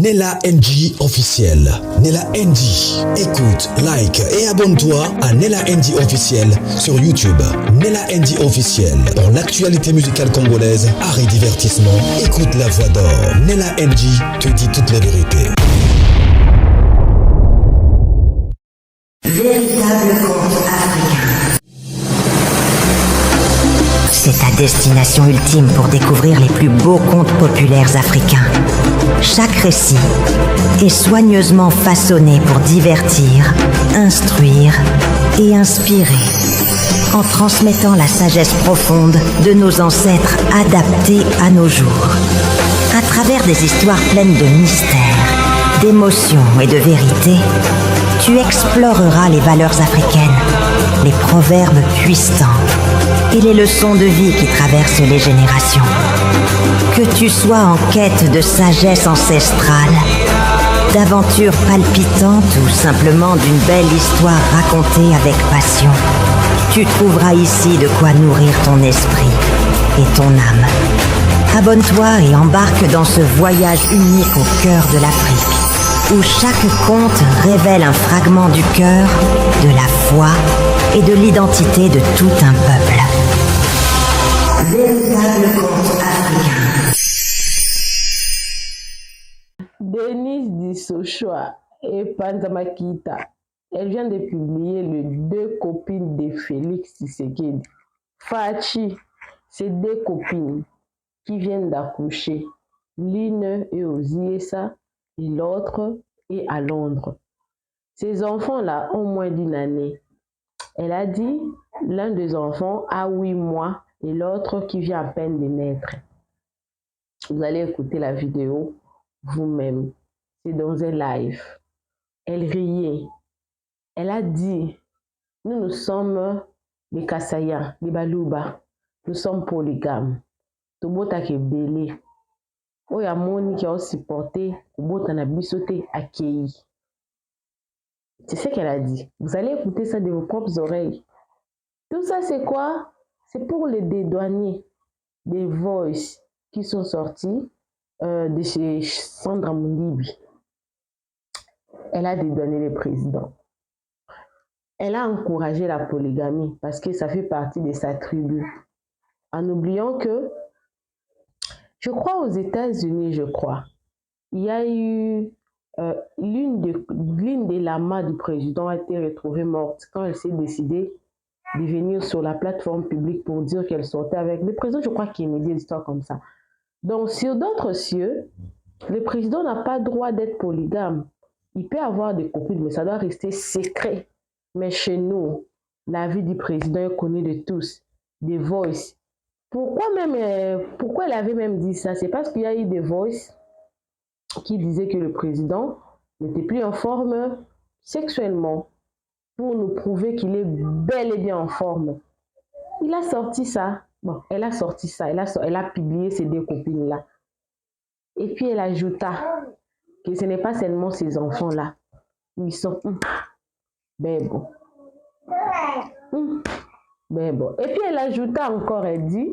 Nella NG officiel. Nella NG. Écoute, like et abonne-toi à Nella NG officiel sur YouTube. Nella NG officiel. Pour l'actualité musicale congolaise, art et divertissement, écoute la voix d'or. Nella NG te dit toute la vérité. Véritable conte africain. C'est ta destination ultime pour découvrir les plus beaux contes populaires africains. Chaque récit est soigneusement façonné pour divertir, instruire et inspirer, en transmettant la sagesse profonde de nos ancêtres adaptée à nos jours. À travers des histoires pleines de mystères, d'émotions et de vérité, tu exploreras les valeurs africaines, les proverbes puissants et les leçons de vie qui traversent les générations. Que tu sois en quête de sagesse ancestrale, d'aventures palpitantes ou simplement d'une belle histoire racontée avec passion, tu trouveras ici de quoi nourrir ton esprit et ton âme. Abonne-toi et embarque dans ce voyage unique au cœur de l'Afrique, où chaque conte révèle un fragment du cœur, de la foi et de l'identité de tout un peuple. Véritable conte africain. Denise Dissochoa et Panzama Kita. Elle vient de publier les deux copines de Félix Tshisekedi. Fachi, c'est deux copines qui viennent d'accoucher. L'une est aux USA et l'autre est à Londres. Ces enfants-là ont moins d'une année. Elle a dit, l'un des enfants a 8 mois et l'autre qui vient à peine de naître. Vous allez écouter la vidéo vous-même. C'est dans un live. Elle riait. Elle a dit, nous sommes les Kassaya, les Baluba. Nous sommes polygames. Tobota ke belé. Oya moni qui a supporté, Tobota na bisoté accueilli. C'est ce qu'elle a dit. Vous allez écouter ça de vos propres oreilles. Tout ça, c'est quoi? C'est pour les dédouaniers des voices qui sont sortis de chez Sandra Mundibi. Elle a dédouané le président. Elle a encouragé la polygamie parce que ça fait partie de sa tribu. En oubliant que, je crois aux États-Unis, il y a eu l'une des lamas du président a été retrouvée morte quand elle s'est décidée de venir sur la plateforme publique pour dire qu'elle sortait avec le président. Je crois qu'il y a des histoires comme ça. Donc, sur d'autres cieux, le président n'a pas le droit d'être polygame. Il peut avoir des copines, mais ça doit rester secret. Mais chez nous, la vie du président est connue de tous. Des voices. Pourquoi elle avait même dit ça? C'est parce qu'il y a eu des voices qui disaient que le président n'était plus en forme sexuellement pour nous prouver qu'il est bel et bien en forme. Il a sorti ça. Bon, elle a sorti ça. Elle a publié ces deux copines-là. Et puis elle ajouta que ce n'est pas seulement ces enfants-là. Ils sont... Ben bon. Ben bon. Et puis elle ajouta encore, elle dit...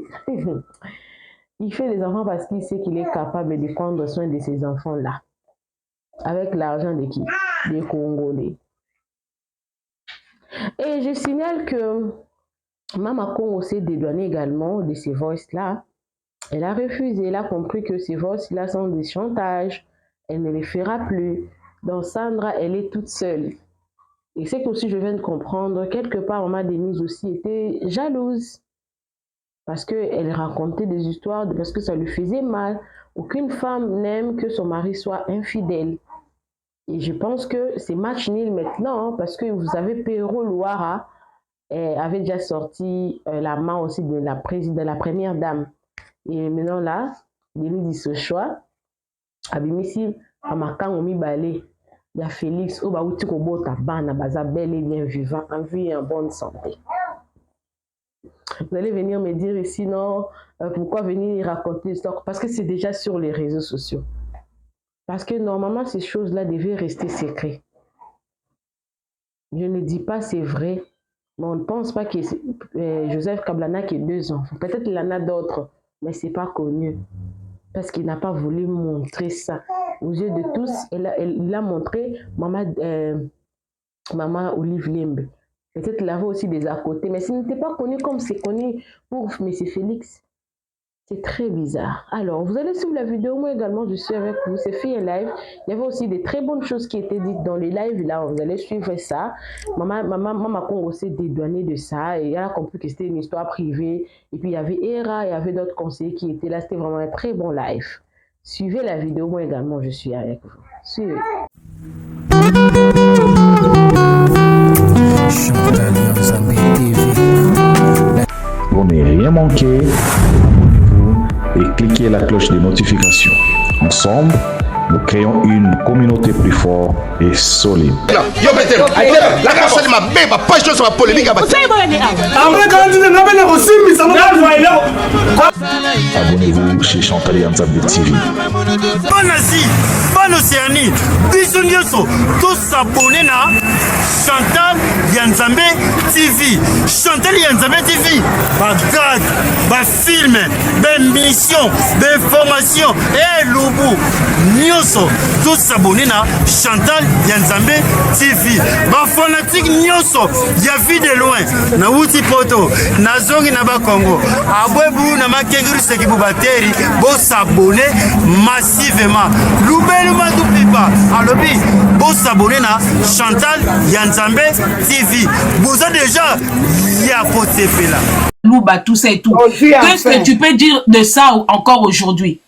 Il fait des enfants parce qu'il sait qu'il est capable de prendre soin de ces enfants-là. Avec l'argent de qui? Des Congolais. Et je signale que Mama Congo s'est dédouanée également de ces voices-là. Elle a refusé, elle a compris que ces voices-là sont des chantages. Elle ne les fera plus. Donc Sandra, elle est toute seule. Et c'est qu'aussi je viens de comprendre, quelque part, Maman Denise aussi était jalouse. Parce qu'elle racontait des histoires, parce que ça lui faisait mal. Aucune femme n'aime que son mari soit infidèle. Et je pense que c'est match nul maintenant, parce que vous avez Pero Louara, avait déjà sorti la main aussi de la première dame. Et maintenant là, Denis Dissochoa, Abimisi, Amakango Mibale, il y a Félix, Obaouti Kobota, Bana, Baza, bel et bien vivant, en vie et en bonne santé. Vous allez venir me dire ici, non, pourquoi venir raconter l'histoire? Parce que c'est déjà sur les réseaux sociaux. Parce que normalement, ces choses-là devaient rester secrètes. Je ne dis pas c'est vrai, mais on ne pense pas que Joseph Kablana qui a 2 enfants. Peut-être qu'il en a d'autres, mais ce n'est pas connu. Parce qu'il n'a pas voulu montrer ça. aux yeux de tous. Il a montré Maman Olive Limbe. Peut-être qu'il avait aussi des à côté, mais s'il n'était pas connu comme c'est connu pour M. Félix, c'est très bizarre. Alors, vous allez suivre la vidéo. Moi également, je suis avec vous. C'est fait un live. Il y avait aussi des très bonnes choses qui étaient dites dans le live. Là, vous allez suivre ça. Maman Congo s'est dédouanée de ça. Et elle a compris que c'était une histoire privée. Et puis, il y avait Era, il y avait d'autres conseillers qui étaient là. C'était vraiment un très bon live. Suivez la vidéo. Moi également, je suis avec vous. Suivez. Pour ne rien manquer, et cliquez la cloche de notification. Ensemble, nous créons une communauté plus forte et solide. Abonnez-vous chez Chantal Yanzambe TV. Bonne Asie, bonne Océanie, bisous nyonso, tous s'abonner na Chantal Yanzambe TV. Chantal Yanzambe TV, bagad, film, mission, information, et loubou, nyonso, tous s'abonner na Chantal Yanzambe TV. Fanatique nyonso, ya vie de loin, na wuti poto, na zongi na ba Congo, abwebu na makenguru seki bubateri, bo s'abonner massivement. Loubelu Madoupipa, alobi, bo s'abonner na Chantal Yanzambe TV. Vous avez déjà yapoté là. Louba, tout ça et tout. Qu'est-ce que tu peux dire de ça encore aujourd'hui?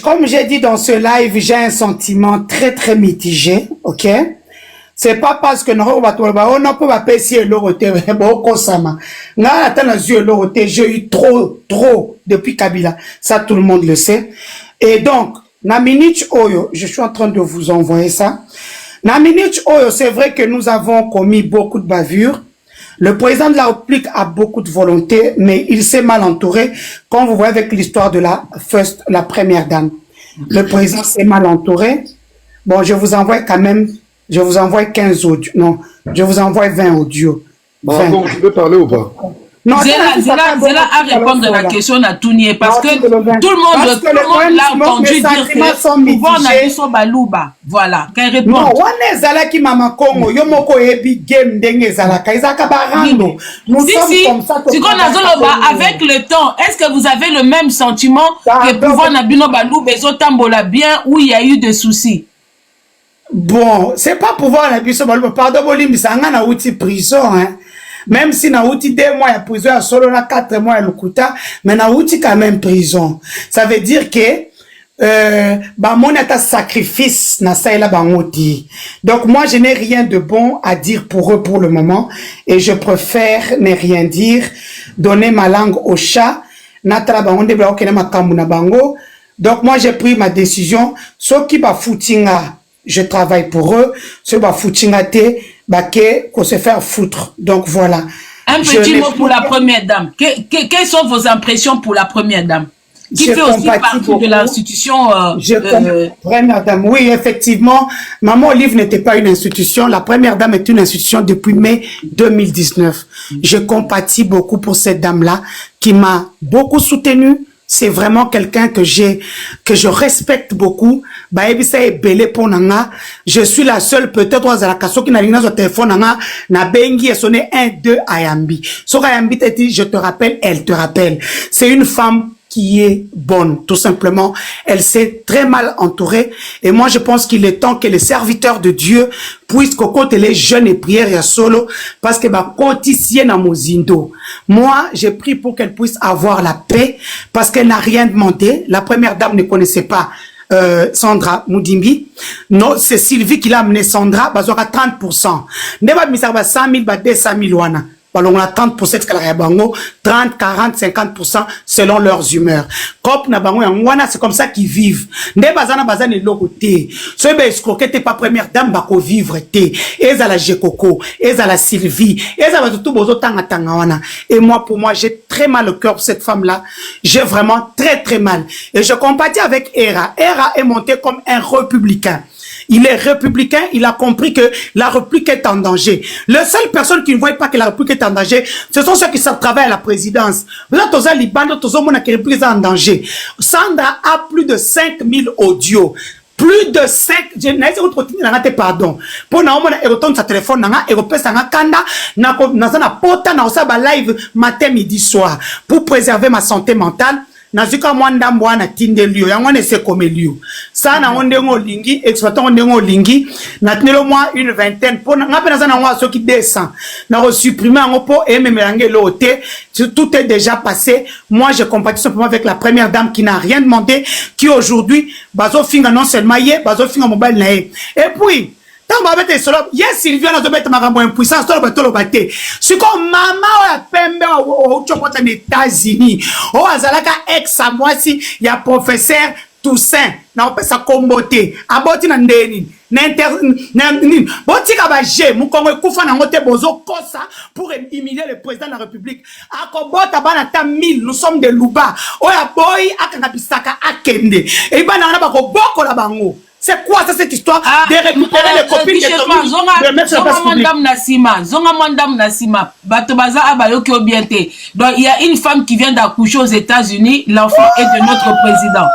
Comme j'ai dit dans ce live, j'ai un sentiment très très mitigé, ok? C'est pas parce que on n'a pas apprécié l'oroté, j'ai eu trop depuis Kabila. Ça, tout le monde le sait. Et donc, na minute Oyo, je suis en train de vous envoyer ça. Na minute Oyo, c'est vrai que nous avons commis beaucoup de bavures. Le président de la République a beaucoup de volonté, mais il s'est mal entouré, comme vous voyez avec l'histoire de la première dame. Le président s'est mal entouré. Bon, je vous envoie quand même, je vous envoie 15 audios. Non, je vous envoie 20 audios. Bon, je peux parler ou pas? Non, Zéla a répondre à la question à Tounier parce que tout le monde l'a entendu dire que pouvoir n'a son balouba. Voilà, qu'elle répond. Non, on est Zala qui m'a Congo, yomoko ebi game dengue Zala, kaizaka barando. Nous sommes comme ça. Si qu'on a avec le temps, est-ce que vous avez le même sentiment que pouvoir n'a bino balouba et tambola bien où il y a eu des soucis? Bon, c'est pas pouvoir n'a bino balouba, pardon, Bolim, ça n'a pas outil prison, hein. Même si na outi 2 mois à prison, à solo na 4 mois à l'Okuta, mais na outi quand même prison. Ça veut dire que mon sacrifice na ça la bangoti. Donc moi je n'ai rien de bon à dire pour eux pour le moment et je préfère ne rien dire, donner ma langue au chat. Na bango bla okena makambu na bango. Donc moi j'ai pris ma décision, ceux qui ba foutinga, je travaille pour eux, ceux ba foutinga te qu'on se faire foutre. Donc voilà. Un petit mot pour la première dame. Quelles sont vos impressions pour la première dame? Qui fait aussi partie de l'institution Première dame, oui, effectivement. Maman Olive n'était pas une institution. La première dame est une institution depuis mai 2019. Je compatis beaucoup pour cette dame-là qui m'a beaucoup soutenue. C'est vraiment quelqu'un que je respecte beaucoup. Je suis la seule, peut-être, à la qui n'a rien sur téléphone, na bengi et sonné 1, 2, Ayambi. So Ayambi te dit, je te rappelle, elle te rappelle. C'est une femme qui est bonne, tout simplement. Elle s'est très mal entourée. Et moi, je pense qu'il est temps que les serviteurs de Dieu puissent côté les jeunes et prières et solo, parce que côté na mozindo. Moi, j'ai pris pour qu'elle puisse avoir la paix, parce qu'elle n'a rien demandé. La première dame ne connaissait pas Sandra Moudimbi. Non, c'est Sylvie qui l'a amené Sandra, bazora 30%. Neba misarba 100 000, 200 000 wana. On a 30% de bango, 30, 40, 50% selon leurs humeurs. Kop na bango wana, c'est comme ça qu'ils vivent. Ne bazana bazana loko te. So ebe escroquer t'es pas première dame bako vivre te. Eza la Jekoko, eza la Sylvie, eza ba tout bozo tanga wana. Et moi pour moi, j'ai très mal au cœur pour cette femme-là. J'ai vraiment très mal. Et je compatis avec Era. Era est monté comme un républicain. Il est républicain, il a compris que la République est en danger. Les seules personnes qui ne voient pas que la République est en danger, ce sont ceux qui savent travailler à la présidence. Là, tous les Liban, tous les gens qui République est en danger. Sandra a plus de 5000 audios. Plus de 5, je n'ai pas de pardon. Pour nous, on a retourné sa téléphone, on a repéré sa kanda, on a pota, on a live matin, midi, soir. Pour préserver ma santé mentale, nazuka mwanda mbwana tinde liyo yango ne se comme liyo ça na onde ngolingi exploitant onde ngolingi na tenelo moi une vingtaine pour na ngapena za na ngwa soki 200 na resupprimer yango po et memelange loté tout est déjà passé. Moi je compatis simplement avec la première dame qui n'a rien demandé, qui aujourd'hui bazo finga non seulement yé bazo finga mobile na et puis yes, Sylvia n'a pas été impuissance, c'est comme maman ou la pembe au États-Unis. Oh, Azalaka ex à moi si il y a professeur Toussaint, n'a pas sa comboté. Aboti na ndeni, boti kabaje, mukongo kufa na ngote bozo kosa pour humilier le président de la République. Akobota bana ta 1000, nous sommes des louba. Oya boy akangabisaka akende. Et bana na bako boko la bango. C'est quoi ça, cette histoire de récupérer les copines de mettre sur la place publique? Zonga Mandam Nassima, Batobaza Abayoki Obiente. Donc il y a une femme qui vient d'accoucher aux États-Unis, l'enfant est de notre président.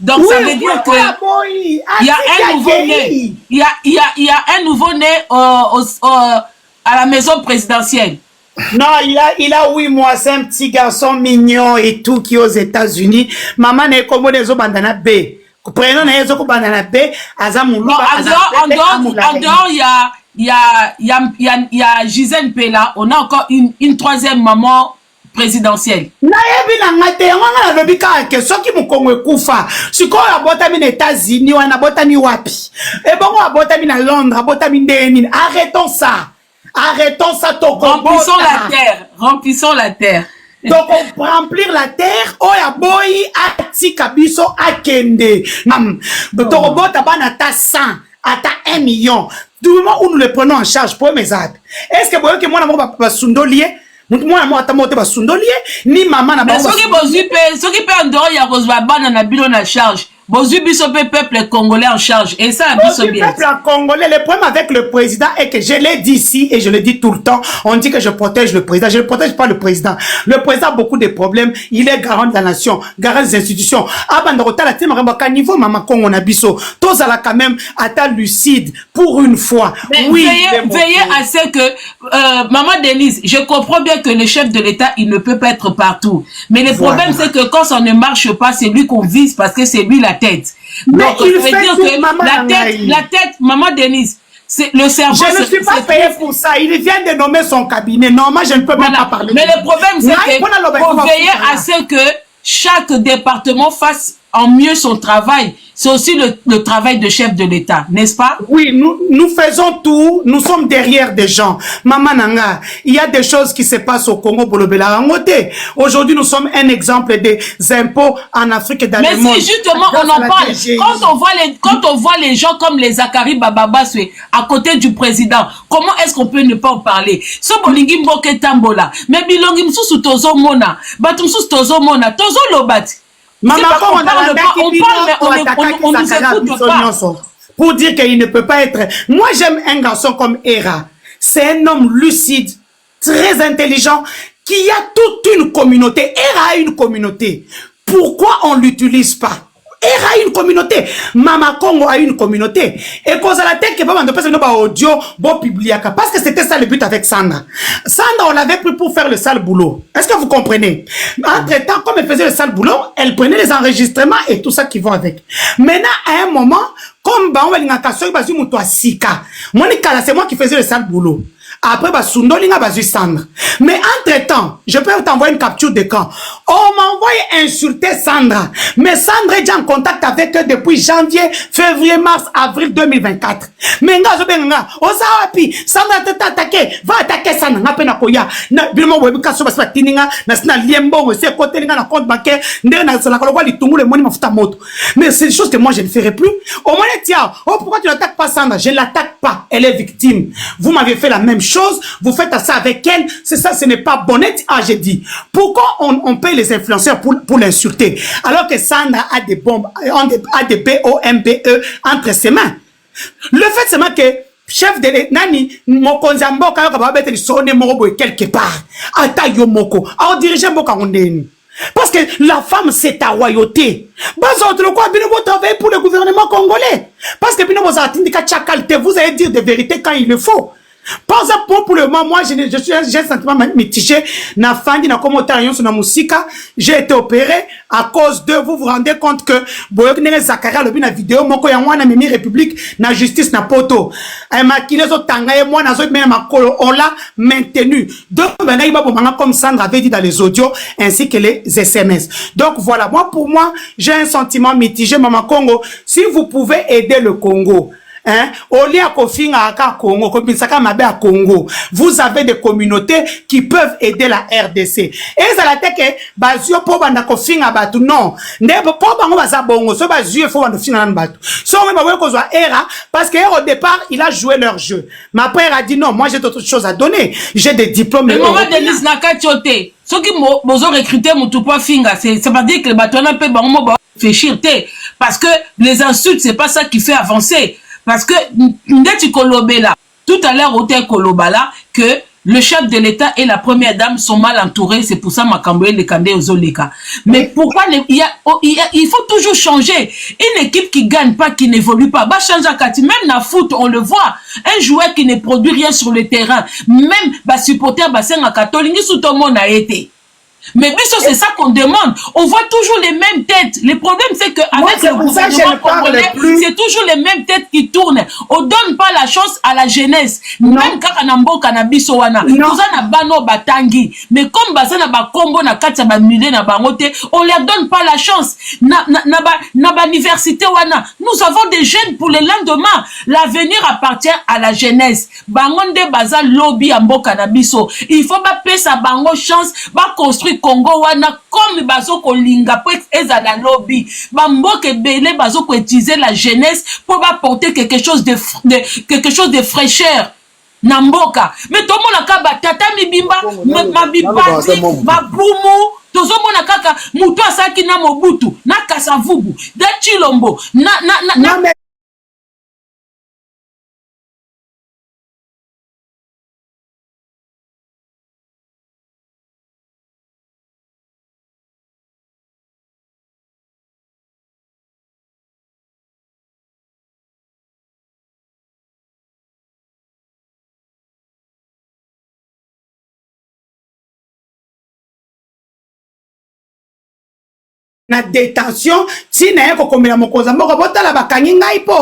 Donc ça veut dire que il y a un nouveau-né. Il y a un nouveau-né à la maison présidentielle. Non, il a 8 mois, c'est un petit garçon mignon et tout qui est aux États-Unis. Maman n'est comme des bandana B. Prenons les autres bandana B, Azamoulou. En dehors, il y a Gisèle Pella. On a encore une troisième maman présidentielle. Nayebi na ngate nganga na lobika ke soki mukongo ekufa. Siko abotami na États-Unis, wana abotami wapi. Et bon abotami na Londres, abotami ndeni. Arrêtons ça. Arrêtons ça, remplissons la terre. Remplissons la terre. Donc, on remplir la terre, oya boy, ati kabiso akende. Torobo tabana ta 100, ata 1 million. Du moment où nous le prenons en charge pour mes actes. Est-ce que vous voyez que moi, je suis sundolier? Moi, je suis sundolier, ni maman n'a pas. Mais ce qui peut en dehors, il y a Rosebabana na bilon en charge. Bozu biso peuple congolais en charge. Et ça, biso bien. Le peuple congolais, le problème avec le président est que je l'ai dit ici et je le dis tout le temps. On dit que je protège le président. Je ne protège pas le président. Le président a beaucoup de problèmes. Il est garant de la nation, garant des institutions. Abandorota la team Rambaka niveau maman Congo na biso. Tous à la quand même à lucide pour une fois. Mais oui. Veillez à ce que maman Denise, je comprends bien que le chef de l'État, il ne peut pas être partout. Mais le problème c'est que quand ça ne marche pas, c'est lui qu'on vise parce que c'est lui la tête. Mais donc, il ça veut dire que la tête, maman Denise, c'est le cerveau. Je ne suis pas payé pour ça. Il vient de nommer son cabinet. Non, moi, je ne peux même pas parler. Mais le problème, c'est qu'il faut veiller à ce que chaque département fasse en mieux son travail. C'est aussi le travail de chef de l'État, n'est-ce pas? Oui, nous faisons tout. Nous sommes derrière des gens. Maman Nanga, il y a des choses qui se passent au Congo pour le Belarangote. Aujourd'hui, nous sommes un exemple des impôts en Afrique et dans le monde. Mais si justement on en parle, quand on voit les gens comme les Zakari Bababaswe à côté du président, comment est-ce qu'on peut ne pas en parler? So bolingi mboke tambola, mais bilongi msusu tozo mona, batu msusu tozo mona, tozo lobati. Maman, on nous écoute pas. Pour dire qu'il ne peut pas être. Moi, j'aime un garçon comme Hera. C'est un homme lucide, très intelligent, qui a toute une communauté. Hera a une communauté. Pourquoi on ne l'utilise pas? Hera a une communauté. Mama Congo a une communauté. Et quand ça la tête que pas de personnes audio, bon publier. Parce que c'était ça le but avec Sandra. Sandra, on l'avait pris pour faire le sale boulot. Est-ce que vous comprenez? Entre temps, comme elle faisait le sale boulot, elle prenait les enregistrements et tout ça qui vont avec. Maintenant, à un moment, comme c'est moi qui faisais le sale boulot. Après, Sandra. Mais entre-temps, je peux t'envoyer une capture d'écran. On m'a envoyé insulter Sandra. Mais Sandra est déjà en contact avec eux depuis janvier, février, mars, avril 2024. Mais Sandra t'a attaqué. Va attaquer Sandra. Mais c'est des choses que moi je ne ferai plus. Au moins, tiens, oh, pourquoi tu n'attaques pas Sandra? Je ne l'attaque pas. Elle est victime. Vous m'avez fait la même même chose, vous faites ça avec elle, c'est ça, ce n'est pas honnête. Ah, j'ai dit, pourquoi on paye les influenceurs pour l'insulter, alors que Sandra a des bombes, a des BOMBE entre ses mains. Le fait seulement que chef de nani mokonzi mboka yo ka bete sonné moko quelque part ata yo moko a diriger mboka ngondeni parce que la femme c'est ta royauté bazo to quoi bino travailler pour le gouvernement congolais parce que bino boza tindika chakalite vous allez dire des vérités quand il le faut. Par exemple, pour le moment, moi, j'ai un sentiment mitigé. Na fandi na commentaire sur na musika, j'ai été opéré à cause de vous rendez compte que Boyoknere Zakaria le bin na vidéo moko ya mwana mimi république na justice na poto. Ay makile zo tanga et moi na zo même makolo on l'a maintenu. Donc ben iba bomanga comme Sandra avait dit dans les audios ainsi que les SMS. Donc voilà, moi pour moi, j'ai un sentiment mitigé Maman Congo. Si vous pouvez aider le Congo, hein, au lieu à Congo, Congo, vous avez des communautés qui peuvent aider la RDC. Et ça la tête que bazio po banda kofinga batu non. Ne po bango baza bongo, so bazio fo banda finga nan batu. So on va voir era parce que au départ, il a joué leur jeu. Ma père a dit non, moi j'ai d'autres choses à donner. J'ai des diplômes. Le moment de Denise Nakatiote, ceux qui m'ont recruté mon tout pas finga, ça veut dire que le bateau n'a pas bango fait chirter parce que les insultes c'est pas ça qui fait avancer. Parce que, tout à l'heure, au Kolobala, que le chef de l'État et la première dame sont mal entourés, c'est pour ça Makamboye les Kandé aux Oleka. Mais pourquoi il faut toujours changer. Une équipe qui gagne pas, qui n'évolue pas, bah change à Kati. Même dans foot, on le voit. Un joueur qui ne produit rien sur le terrain, même bah supporter bah c'est un catholique, sous tout le monde a été. Mais c'est ça qu'on demande. On voit toujours les mêmes têtes. Le problème, c'est qu'avec le gouvernement congolais, c'est toujours les mêmes têtes qui tournent. On donne pas la chance à la jeunesse. Non. Même quand on a un cannabis, on a bano batangi. Mais comme bazana ba combo na katia ba mille na bangote, on leur donne pas la chance. Na université wana. Nous avons des jeunes pour le lendemain. L'avenir appartient à la jeunesse. Bangonde baza lobby ambo cannabiso. Il faut pas payer sa bango chance, ba construire Congo wana comme bazo ko linga pour ezala lobby bamboke belé bazo ko utiliser la jeunesse pour apporter quelque chose de fraîcheur namboka mais tout monde ka batata mibimba mabipati babumu tozo mona kaka mutu asaki na mobutu na kasavubu da chilombo na na détention si na yako komela mokoza moko botala bakangi ngai po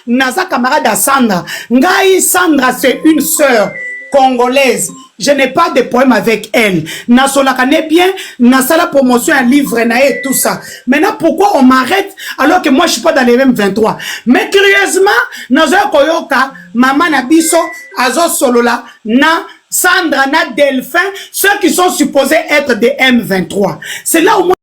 naza camarade à Sandra ngai Sandra c'est une sœur congolaise. Je n'ai pas de problème avec elle. Nasola connaît bien, Nasala promotion un livre et tout ça. Maintenant, pourquoi on m'arrête alors que moi je suis pas dans les mêmes 23? Mais curieusement, Nazoya Koyoka, Maman Nabiso, Azo Solola, Na Sandra, Na Delphin, ceux qui sont supposés être des M23. C'est là où moi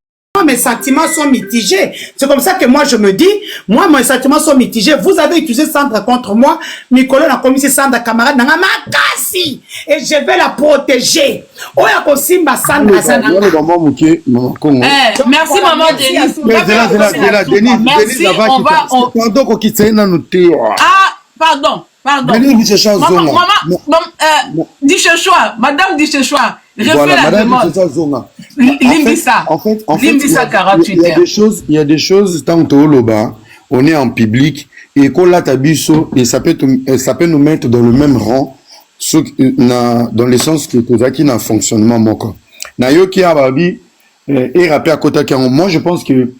mes sentiments sont mitigés. C'est comme ça que moi je me dis, moi mes sentiments sont mitigés. Vous avez utilisé Sandra contre moi, Nicolas a commis Sandra camarade nanga makasi et je vais la protéger. Oya kosimba Sandra Sandra. Merci maman Denise. Merci. Pardon. Maman Dichechoua, Madame Dichechoua, refais la demande. Limbisa. En fait, Limbisa 48 il y a des choses, tant que on est en public, et qu'on l'a tabisso, et ça peut nous mettre dans le même rang, dans le sens que Kozaki n'a fonctionnement moko. Nayoki Ababi, et rappelé à Kotaki, moi je pense que,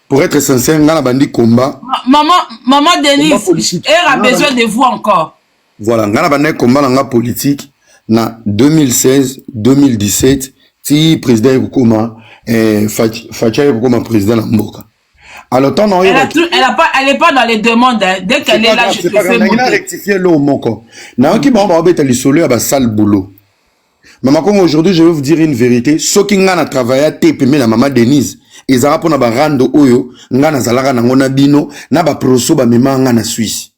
pour être sincère, dans la bandit combat. Maman Denise, elle a besoin de vous encore. Voilà, dans la bandit combat, dans la politique, na 2016, 2017, si président Yukuma, Fatia Yukuma président Mboka. Alors, elle est pas dans les demandes, hein. Dès qu'elle est là, je te fais monter. Elle a rectifié l'eau, Moko. N'a qui m'a envoyé à l'isolé à la sale boulot. Maman, comme aujourd'hui, je vais vous dire une vérité. Ceux qui ont travaillé à TPM, la maman Denise, ils ont appris à rando oyo, ngana zalara na ngona bino, na ba proso ba mema ngana Suisse.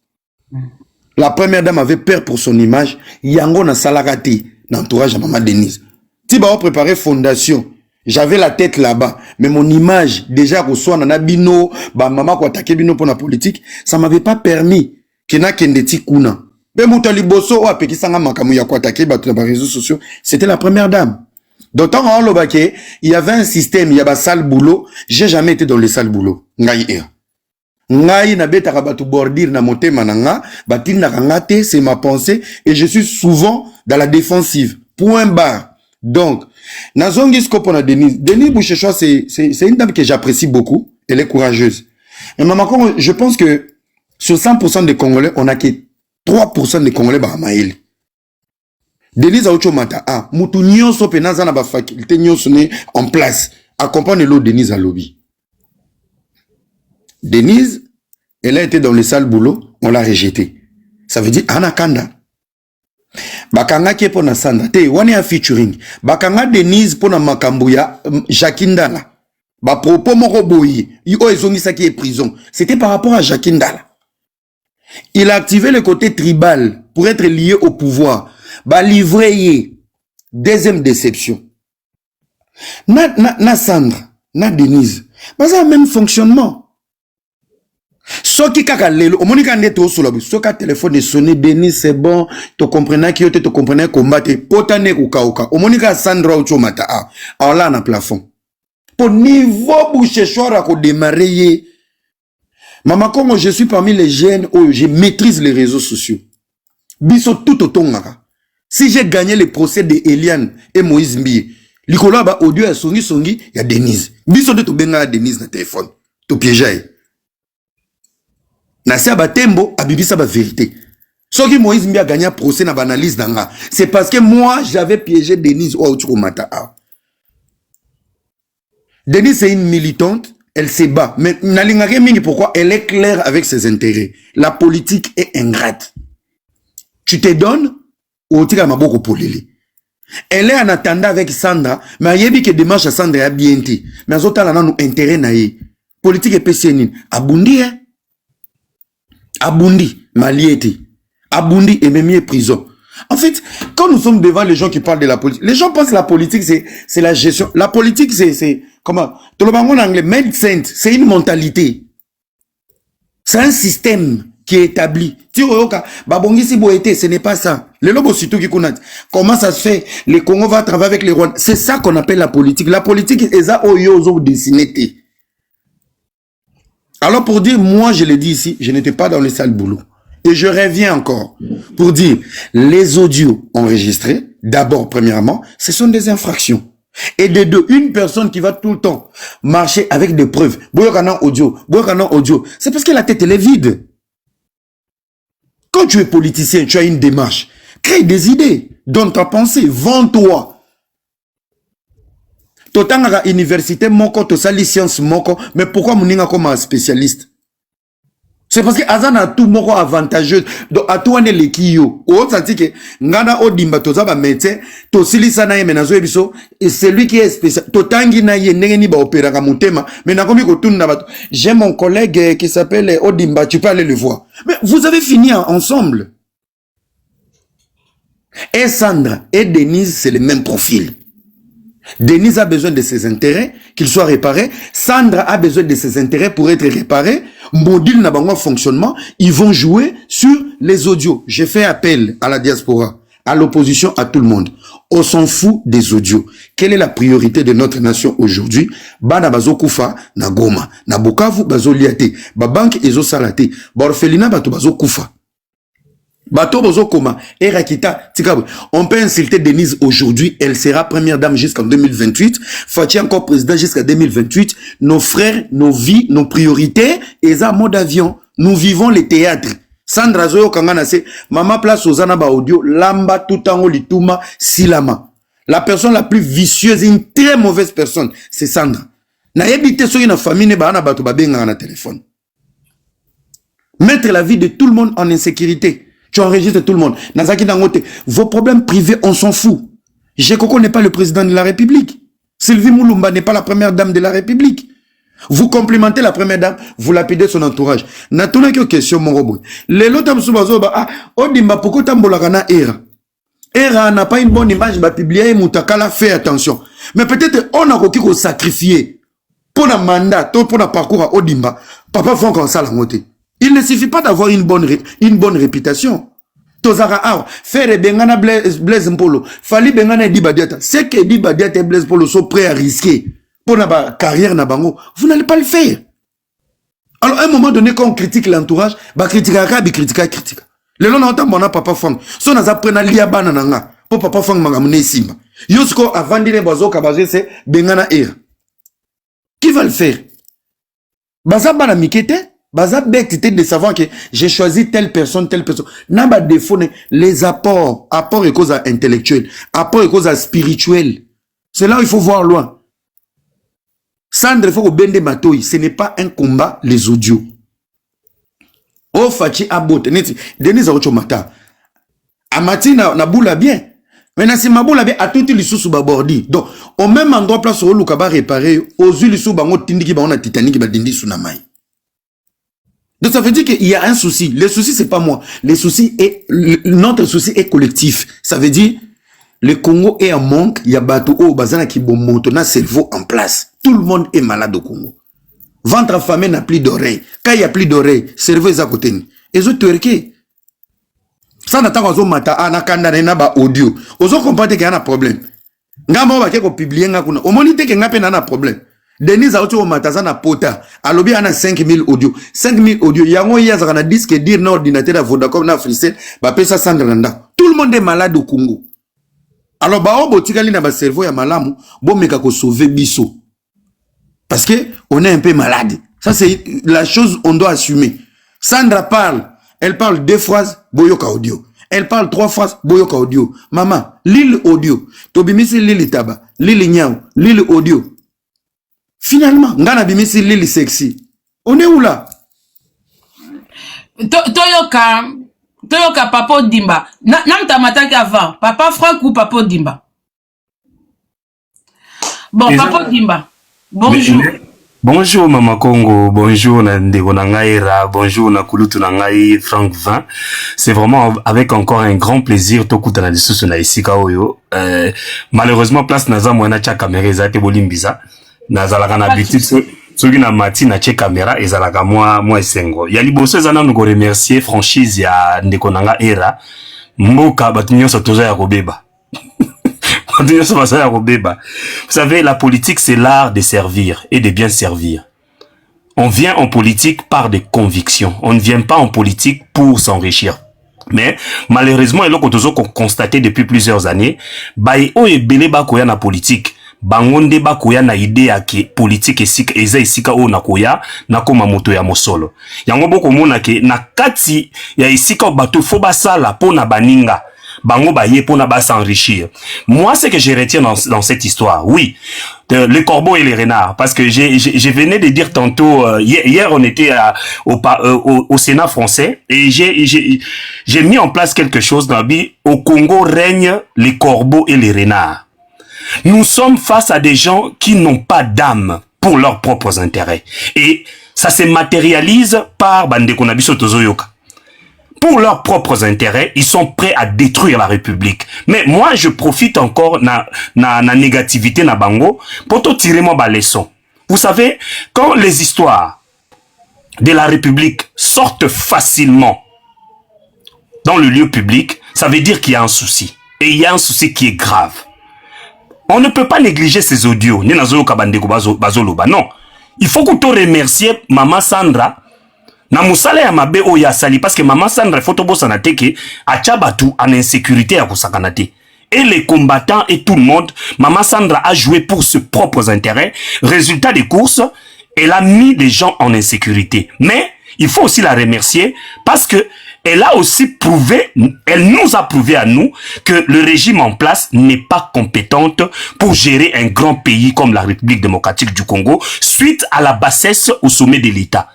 La première dame avait peur pour son image. Yango na salagati, l'entourage à maman Denise. Tiba a préparé fondation. J'avais la tête là-bas. Mais mon image, déjà, reçoit nana bino, ba maman ko attaqué bino pour la politique, ça m'avait pas permis. Kena kendeti kuna. Mais moutali bosso, ou apeki sanga makamu ya ko attaqué, ba les réseaux sociaux. C'était la première dame. D'autant en Lobake, il y avait un système, il y avait un sale boulot. J'ai jamais été dans le sale boulot. Ngai na beta rabatu bordir na motema nanga, batil na rangate, c'est ma pensée, et je suis souvent dans la défensive. Point barre. Donc, Nazongi Skopona Denise. Denise Bouchechois, c'est une dame que j'apprécie beaucoup. Elle est courageuse. Et maman, je pense que sur 100% des Congolais, on a que 3% des Congolais bah maïl. Denise Aochomata, mutu nyonso penaza na ba faculté nyonso ne en place. Accompagne l'autre Denise à lobby. Denise, elle a été dans le sale boulot, on l'a rejetée. Ça veut dire Anakanda. Bakanga ke pona Sandra, te wane a featuring. Bakanga Denise pona makambo ya Jacquindala. Ba propos moko boyi, yo ezongisa ki est prison. C'était par rapport à Jacquindala. Il a activé le côté tribal pour être lié au pouvoir. Ba livré deuxième déception. Na Sandra, na Denise, bah ça a même fonctionnement. Soki kaka lelo, o monika neto solo, soka téléphone sonné, Denise c'est bon, tu comprenais qui tu comprenais combattre, potane kukaoka. O monika Sandra Ochomata alors là on a plafond. Pour niveau boucher chora ko démarrer. Maman comme je suis parmi les jeunes où je maîtrise les réseaux sociaux. Biso tout autant. Si j'ai gagné le procès de Eliane et Moïse Mbi, likolo ba audio ya songi, il y a Denise. Biso de to benga Denise na téléphone. To piéger. Nasia Batembo abibisa ba vérité. Ce qui Moïse Mbi a gagné un procès na analyse d'anga, c'est parce que moi j'avais piégé Denise au Mata. Denise c'est une militante, elle se bat. Mais Nalingake mingi pourquoi elle est claire avec ses intérêts. La politique est ingrate. Tu te donnes ou tu as maboko polili. Elle est en attendant avec Sandra, mais il y a que démarche à Sandra a bien été. Mais les autres ont un intérêt naïe. Politique est pécénine. Abundi, hein? Abundi, Maliété. Abundi et même prison. En fait, quand nous sommes devant les gens qui parlent de la politique, les gens pensent que la politique, c'est la gestion. La politique, c'est comment? Tout le monde en anglais, médecin, c'est une mentalité. C'est un système qui est établi. Ce n'est pas ça. Le lobo surtout qui connaît. Comment ça se fait? Le Congo va travailler avec les Rwandais. C'est ça qu'on appelle la politique. La politique, est ça oyo dessiné. Alors pour dire, moi je l'ai dit ici, je n'étais pas dans le sale boulot. Et je reviens encore pour dire, les audios enregistrés, d'abord, premièrement, ce sont des infractions. Et de deux, une personne qui va tout le temps marcher avec des preuves, audio, c'est parce que la tête elle est vide. Quand tu es politicien, tu as une démarche, crée des idées, donne ta pensée, vends-toi. Totanga université moko, to sali science moko, mais pourquoi moninga comme un spécialiste? C'est parce que Azan a tout moko avantageux. Donc, à tout ane le kiyo. Ou autre senti que, ngana o dimba toza ba médecin, to silisa na ye menazo ebiso, et celui qui est spécial. Totangi na ye nengeni ba opéra ka mutema, mais na komi ko tunda bato. J'ai mon collègue qui s'appelle Odimba, tu peux aller le voir. Mais vous avez fini ensemble. Et Sandra et Denise, c'est le même profil. Denise a besoin de ses intérêts, qu'ils soient réparés. Sandra a besoin de ses intérêts pour être réparés. Module n'a pas fonctionnement. Ils vont jouer sur les audios. J'ai fait appel à la diaspora, à l'opposition, à tout le monde. On s'en fout des audios. Quelle est la priorité de notre nation aujourd'hui? Bana bazo kufa na Goma, na Bukavu bazo liate, ba banque ezo salate, ba orphelinat bato bazo kufa. Bato bozo koma, Erakita, on peut insulter Denise aujourd'hui, elle sera première dame jusqu'en 2028, Fachi encore président jusqu'à 2028, nos frères, nos vies, nos priorités, et ça mode avion, nous vivons les théâtres. Sandra Zoyo Kangana c'est, maman place aux anaba audio, lamba tout en lituma, silama. La personne la plus vicieuse, une très mauvaise personne, c'est Sandra. Na yebite so na famille ne ba na bato ba benga na téléphone. Mettre la vie de tout le monde en insécurité. Tu enregistres tout le monde. Nazaki Dangote, vos problèmes privés, on s'en fout. Jekoko n'est pas le président de la République. Sylvie Moulumba n'est pas la première dame de la République. Vous complimentez la première dame, vous lapidez son entourage. Natuna que question mon robot. Les lotam soubazo ah odimba poko tambolaka na era. Era n'a pas une bonne image, va publier Moutakala fait attention. Mais peut-être on a qui qu'on sacrifier pour un mandat, pour un parcours à Odimba. Papa Franck en salle en il ne suffit pas d'avoir une bonne réputation. Tozara awa, faire bengana Blaise Mpolo, fali bengana Diba Diatta. C'est que Diba Diatta et Blaise Mpolo sont prêts à risquer pour la carrière na bango. Vous n'allez pas le faire. Alors à un moment donné, quand on critique l'entourage, bah critique. Le long entend mon papa Franck. Son a appris lia banana pour papa Franck magamune simba. Yosko avant de bazo kabaje c'est bengana era. Qui va le faire? Baza bana mikete? Baza bête de savoir que j'ai choisi telle personne. N'a pas défaut, les apports et causes intellectuelles, apports et causes spirituelles. C'est là où il faut voir loin. Sandre, il faut que bende matoi, ce n'est pas un combat, les audios. Oh, Fachi Abot, Denis Aochomata. Amati na boula bien. Maintenant, si ma boula bien, à tout les sous babordi. Donc, au même endroit, place où l'oukaba réparé, aux yeux, les sous bango tindiki bango na Titanic, ba dindi sunamai. Donc ça veut dire qu'il y a un souci. Le souci, c'est pas moi. Notre souci est collectif. Ça veut dire, le Congo est en manque. Il y a bateau au bazana qui bon montona cerveau en place. Tout le monde est malade au Congo. Ventre affamé n'a plus d'oreilles. Quand il n'y a plus d'oreilles, cerveau est à côté. Et autres turqués. Ça n'attend pas mata anakanda na ba audio. Ozo comprendre qu'il y a un problème. Ngamba ba ko publier ngakuna. Au monité que ngape na problème. Denis a au mataza na pota. Alobi ana 5000 audio. 5000 audio. Yango yazaka na disque dire na ordinateur à Vodacom na Fricel. Ba pesa sandrandanda. Tout le monde est malade au Congo. Alors ba o botikali na ba cerveau ya malamu, bo meka ko sauver biso. Parce que on est un peu malade. Ça c'est la chose on doit assumer. Sandra parle, elle parle 2 phrases, boyoka audio. Elle parle 3 phrases, boyoka audio. Maman, l'île audio. Tobimisi l'île taba, l'île nyao, l'île audio. Finalement, ngana bimisi lili sexy. On est où là? Toyoka Papa Dimba. Namta mataki avant. Papa Franck ou Papa Dimba? Bon, Papa Dimba. Bonjour. Bonjour Mama Congo, bonjour Ndeko Nangaïra, bonjour Nakulutu Nangaï, Franck 20. C'est vraiment avec encore un grand plaisir Tokuta na lisusu na isika oyo. Malheureusement place naza mwana cha caméra ezate bolimbiza. Nazalaka na habitude soki na mati na che caméra ezalaka moi esengo. Ya liboso ezana nous remercier franchise ya Ndeko Nanga era. Mboka batu nyonso toza ya kobeba. Vous savez, la politique, c'est l'art de servir et de bien servir. On vient en politique par des convictions. On ne vient pas en politique pour s'enrichir. Mais, malheureusement, et là, qu'on a constaté depuis plusieurs années, o e belé ba koya na politique. Bangonde ba koya na idée à que politique eza isika o na koya na koma moto ya mosolo. Yango boko mona ke na kati ya isika o bato fo basala po na baninga. Bango baye pour na s'enrichir. Moi, ce que je retiens dans cette histoire, oui, les corbeaux et les renards, parce que je venais de dire tantôt, hier on était au Sénat français et j'ai mis en place quelque chose dans la vie. Au Congo règnent les corbeaux et les renards. Nous sommes face à des gens qui n'ont pas d'âme pour leurs propres intérêts. Et ça se matérialise par Bandeko Nabiso Tozoyoka. Pour leurs propres intérêts, ils sont prêts à détruire la République. Mais moi, je profite encore na négativité na bango pour te tirer ma leçon. Vous savez, quand les histoires de la République sortent facilement dans le lieu public, ça veut dire qu'il y a un souci. Et il y a un souci qui est grave. On ne peut pas négliger ces audios. Non. Il faut que tu remercies Maman Sandra na musala ya mabe o ya sali parce que Maman Sandra photobo sanateke achabatu en insécurité ya kosakanate. Et les combattants et tout le monde, Maman Sandra a joué pour ses propres intérêts. Résultat des courses, elle a mis les gens en insécurité. Mais il faut aussi la remercier parce que elle a aussi prouvé, elle nous a prouvé à nous que le régime en place n'est pas compétente pour gérer un grand pays comme la République démocratique du Congo suite à la bassesse au sommet de l'État.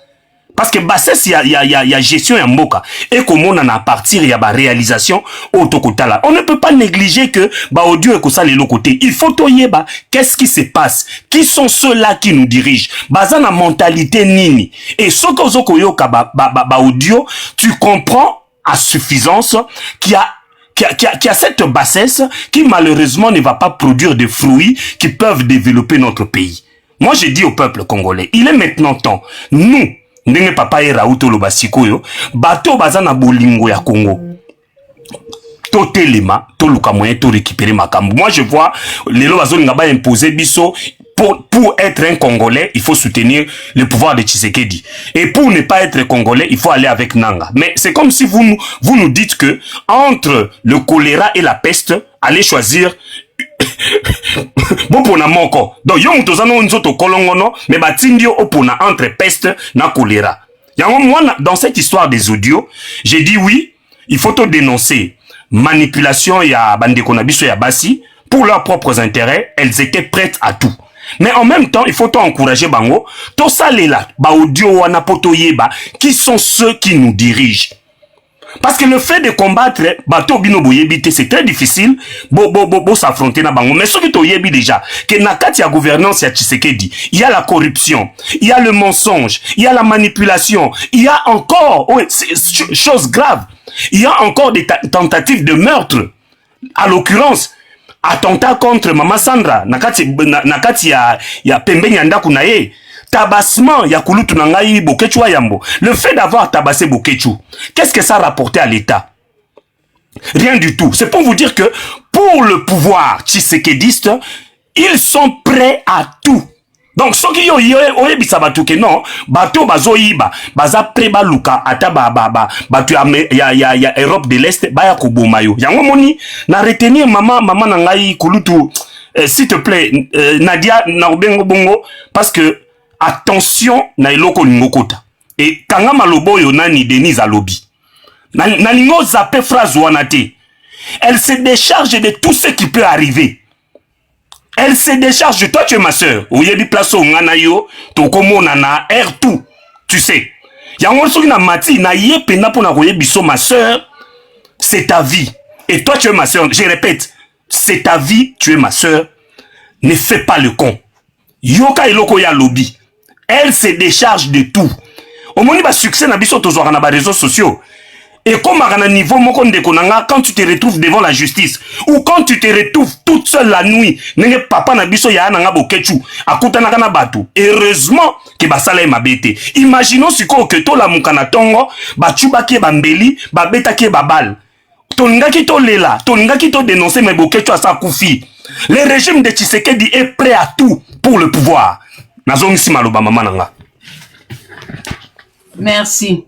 Parce que bassesse il y a gestion ya mboka et comment on a partir il y a ba réalisation autokotala. On ne peut pas négliger que ba audio et ça les côté. Il faut toyeba qu'est-ce qui se passe? Qui sont ceux-là qui nous dirigent? Bazana mentalité nini. Et ce que zoko yoka ba audio, tu comprends à suffisance qu'il y a cette bassesse qui malheureusement ne va pas produire des fruits qui peuvent développer notre pays. Moi je dis au peuple congolais, il est maintenant temps, nous ndenge papa e Raoult Lobasikoyo, bato bazana bolingo ya Congo. Totelema, to luka moyen to récupérer makambo. Moi je vois les lobazo ngaba imposer biso pour être un Congolais, il faut soutenir le pouvoir de Tshisekedi. Et pour ne pas être Congolais, il faut aller avec Nanga. Mais c'est comme si vous nous dites que entre le choléra et la peste, allez choisir bon pour na moko. Donc yo mutozano nzoto kolongono mais batindio opona entre peste na choléra. Yango moi dans cette histoire des audios, j'ai dit oui, il faut tout dénoncer. Manipulation ya bandeko na biso ya basi pour leurs propres intérêts, elles étaient prêtes à tout. Mais en même temps, il faut encourager bango, to salela ba audio wana poto yeba qui sont ceux qui nous dirigent. Parce que le fait de combattre bato bino boyebite c'est très difficile bo s'affronter na bango mais ce qui to yebi déjà que na kati ya gouvernance ya Tshisekedi il y a la corruption, il y a le mensonge, il y a la manipulation, il y a encore chose grave, il y a encore des tentatives de meurtre. À l'occurrence attentat contre Mama Sandra nakati ya pembe nyanda kunaye tabassement ya kulutu nangai Bokechu Yambo. Le fait d'avoir tabassé Bokechu, qu'est-ce que ça a rapporté à l'État? Rien du tout. C'est pour vous dire que pour le pouvoir tshisekediste, ils sont prêts à tout. Donc ceux qui ont oyebisa batu ke non, bato bazoyiba, baza prêt baluka ata batu ya Europe de l'Est baya koboma yo. Yango moni na retenir maman nangai kulutu s'il te plaît Nadia na obengo bongo parce que attention na eloko lingokota. Et kanga malobo yo nani Denise alobi. Na lingo zappe phrase wanate. Elle se décharge de tout ce qui peut arriver. Elle se décharge de toi, tu es ma sœur. Oyebi place au nganayo, to komo na air tout. Tu sais. Yango soki na mati na yepena pona oyebi so ma sœur, c'est ta vie. Et toi tu es ma sœur. Je répète, c'est ta vie, tu es ma sœur. Ne fais pas le con. Yoka eloko ya lobby. Elle se décharge de tout. Au moment où succès na biso tozwaka na ba réseaux sociaux. Et comme à un niveau quand tu te retrouves devant la justice ou quand tu te retrouves toute seule la nuit, nenge papa na biso ya nanga Bokechu akutana kana batu. Heureusement que basala e mabete. Imaginons siko que to la mukana tongo bachuba ke bambeli babeta ke babal. Toninga ki to lela, toninga ki to dénoncer mais Bokechu asa kufi. Le régime de Tshisekedi est prêt à tout pour le pouvoir. Nazongisi maloba mama nanga. Merci.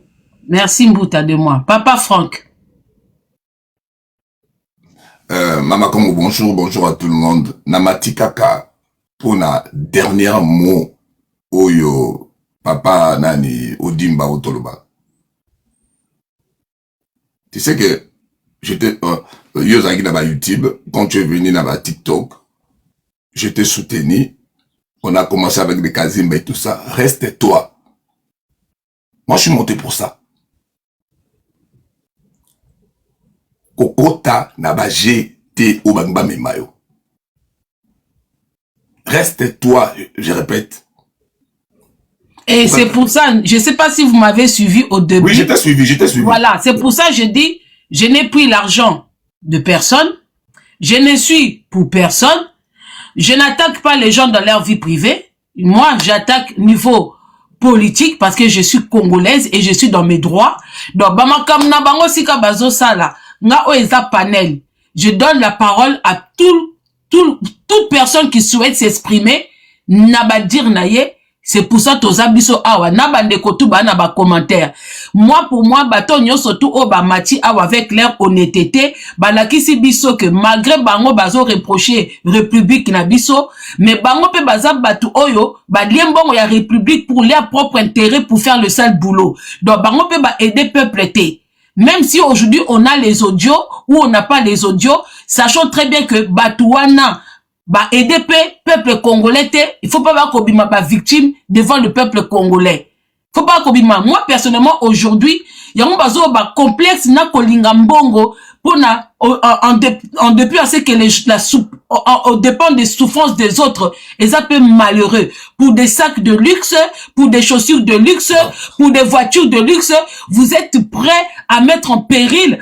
Merci Mbouta de moi. Papa Franck. Mama Congo, bonjour à tout le monde. Namati Kaka, pour na dernier mot, Oyo, Papa Nani, Odimba Otoloba. Tu sais que j'étais, Yozaki dans YouTube, quand tu es venu dans TikTok, je t'ai soutenu. On a commencé avec des Kazimba et tout ça. Reste toi. Moi, je suis monté pour ça. Kokota naba GT au bangba memayo. Reste toi, je répète. Et c'est pour ça, je ne sais pas si vous m'avez suivi au début. Oui, je t'ai suivi. Voilà, c'est pour ça que je dis, je n'ai pris l'argent de personne, je ne suis pour personne, je n'attaque pas les gens dans leur vie privée. Moi, j'attaque niveau politique parce que je suis congolaise et je suis dans mes droits. Donc, bamakam na bango sika bazo sala. Nga oeza panel. Je donne la parole à toute personne qui souhaite s'exprimer. Naba dire naye. C'est pour ça toza biso awa. Naba ndeko tu ba na ba commentaire. Moi pour moi bato nyonso tu o ba mati awa avec leur honnêteté. Ba lakisi biso que malgré bango bazo reprocher République na biso. Mais bango pe baza batu oyo. Ba liembongo ya République pour leur propre intérêt pour faire le sale boulot. Donc bango pe ba aider peuple té. Même si aujourd'hui on a les audios ou on n'a pas les audios, sachons très bien que Batouana, EDP, peuple congolais, il faut pas voir qu'on ba victime devant le peuple congolais. Faut pas kobima. Moi, personnellement, aujourd'hui, il y a un bazo ba complexe na kolinga mbongo pour na en depuis à ce que dépend des souffrances des autres, et ça peut malheureux. Pour des sacs de luxe, pour des chaussures de luxe, pour des voitures de luxe, vous êtes prêts à mettre en péril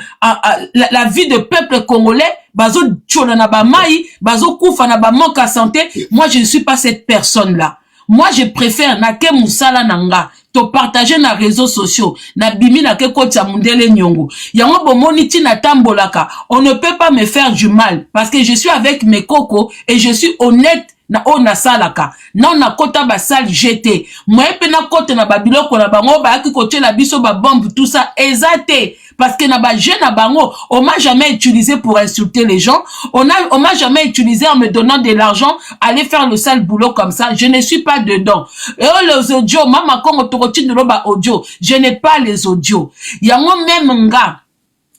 la vie de peuple congolais. Bazo tchona na ba mai, bazo koufa na ba manque à santé. Moi, je ne suis pas cette personne-là. Moi, je préfère na ke musala nanga to partager na réseaux sociaux na bimi na ke kotia mundele nyongo. Yango bomoni ti na tambolaka. On ne peut pas me faire du mal parce que je suis avec mes cocos et je suis honnête na ona salaka. Na na kota ba sal jeté. Moi pe na kota na babiloko na bango ba ki kotia la biso ba bombe tout ça ezate. Parce que na ba jeune na bango, on m'a jamais utilisé pour insulter les gens. On m'a jamais utilisé en me donnant de l'argent, aller faire le sale boulot comme ça. Je ne suis pas dedans. Et les audios, mama kongo toroti de loba audio. Je n'ai pas les audios. Yango même nga.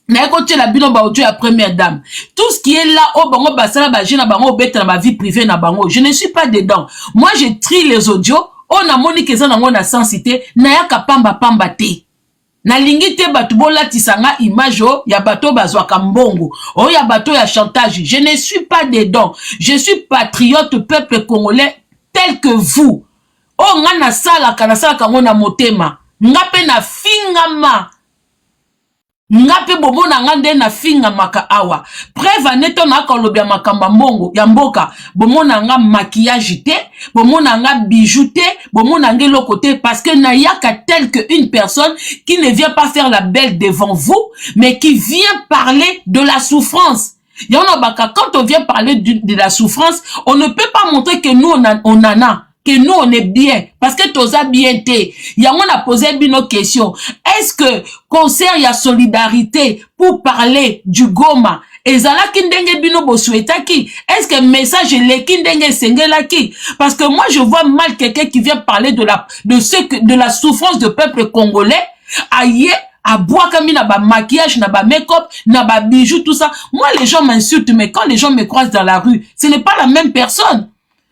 Na écouté la bino ba audio ya première dame. Tout ce qui est là, oh bango basala ba jeune na bango bête na ma vie privée na bango. Je ne suis pas dedans. Moi, je trie les audios. On a monique za nango na sensité. Na yaka pamba te. Na lingi te bato bolatisanga image ya bato bazwaka mbongo o ya bato ya chantage. Je ne suis pas dedans. Je suis patriote peuple congolais tel que vous. O nga na salaka ngona motema. Nga pe na fingama. Nga pe bobo na ngande na finga maka awa. Preuve aneto na kolobya makamba mbongo ya mboka. Bomo na nga maquillage te, bomo na nga bijou te, bomo na nga lokote parce que na yaka tel que une personne qui ne vient pas faire la belle devant vous, mais qui vient parler de la souffrance. Quand on vient parler de la souffrance, on ne peut pas montrer que nous on en a. Que nous on est bien parce que toza bien té. Yango na posé bino question. Est-ce que concert ya solidarité pour parler du Goma ezala kindenge bino bo souhaitaki? Est-ce que message le kindenge sengelaki? Parce que moi je vois mal quelqu'un qui vient parler de la souffrance du peuple congolais. Aïe à boire comme na ba maquillage, na ba make-up, na ba bijoux, tout ça. Moi les gens m'insultent, mais quand les gens me croisent dans la rue, ce n'est pas la même personne.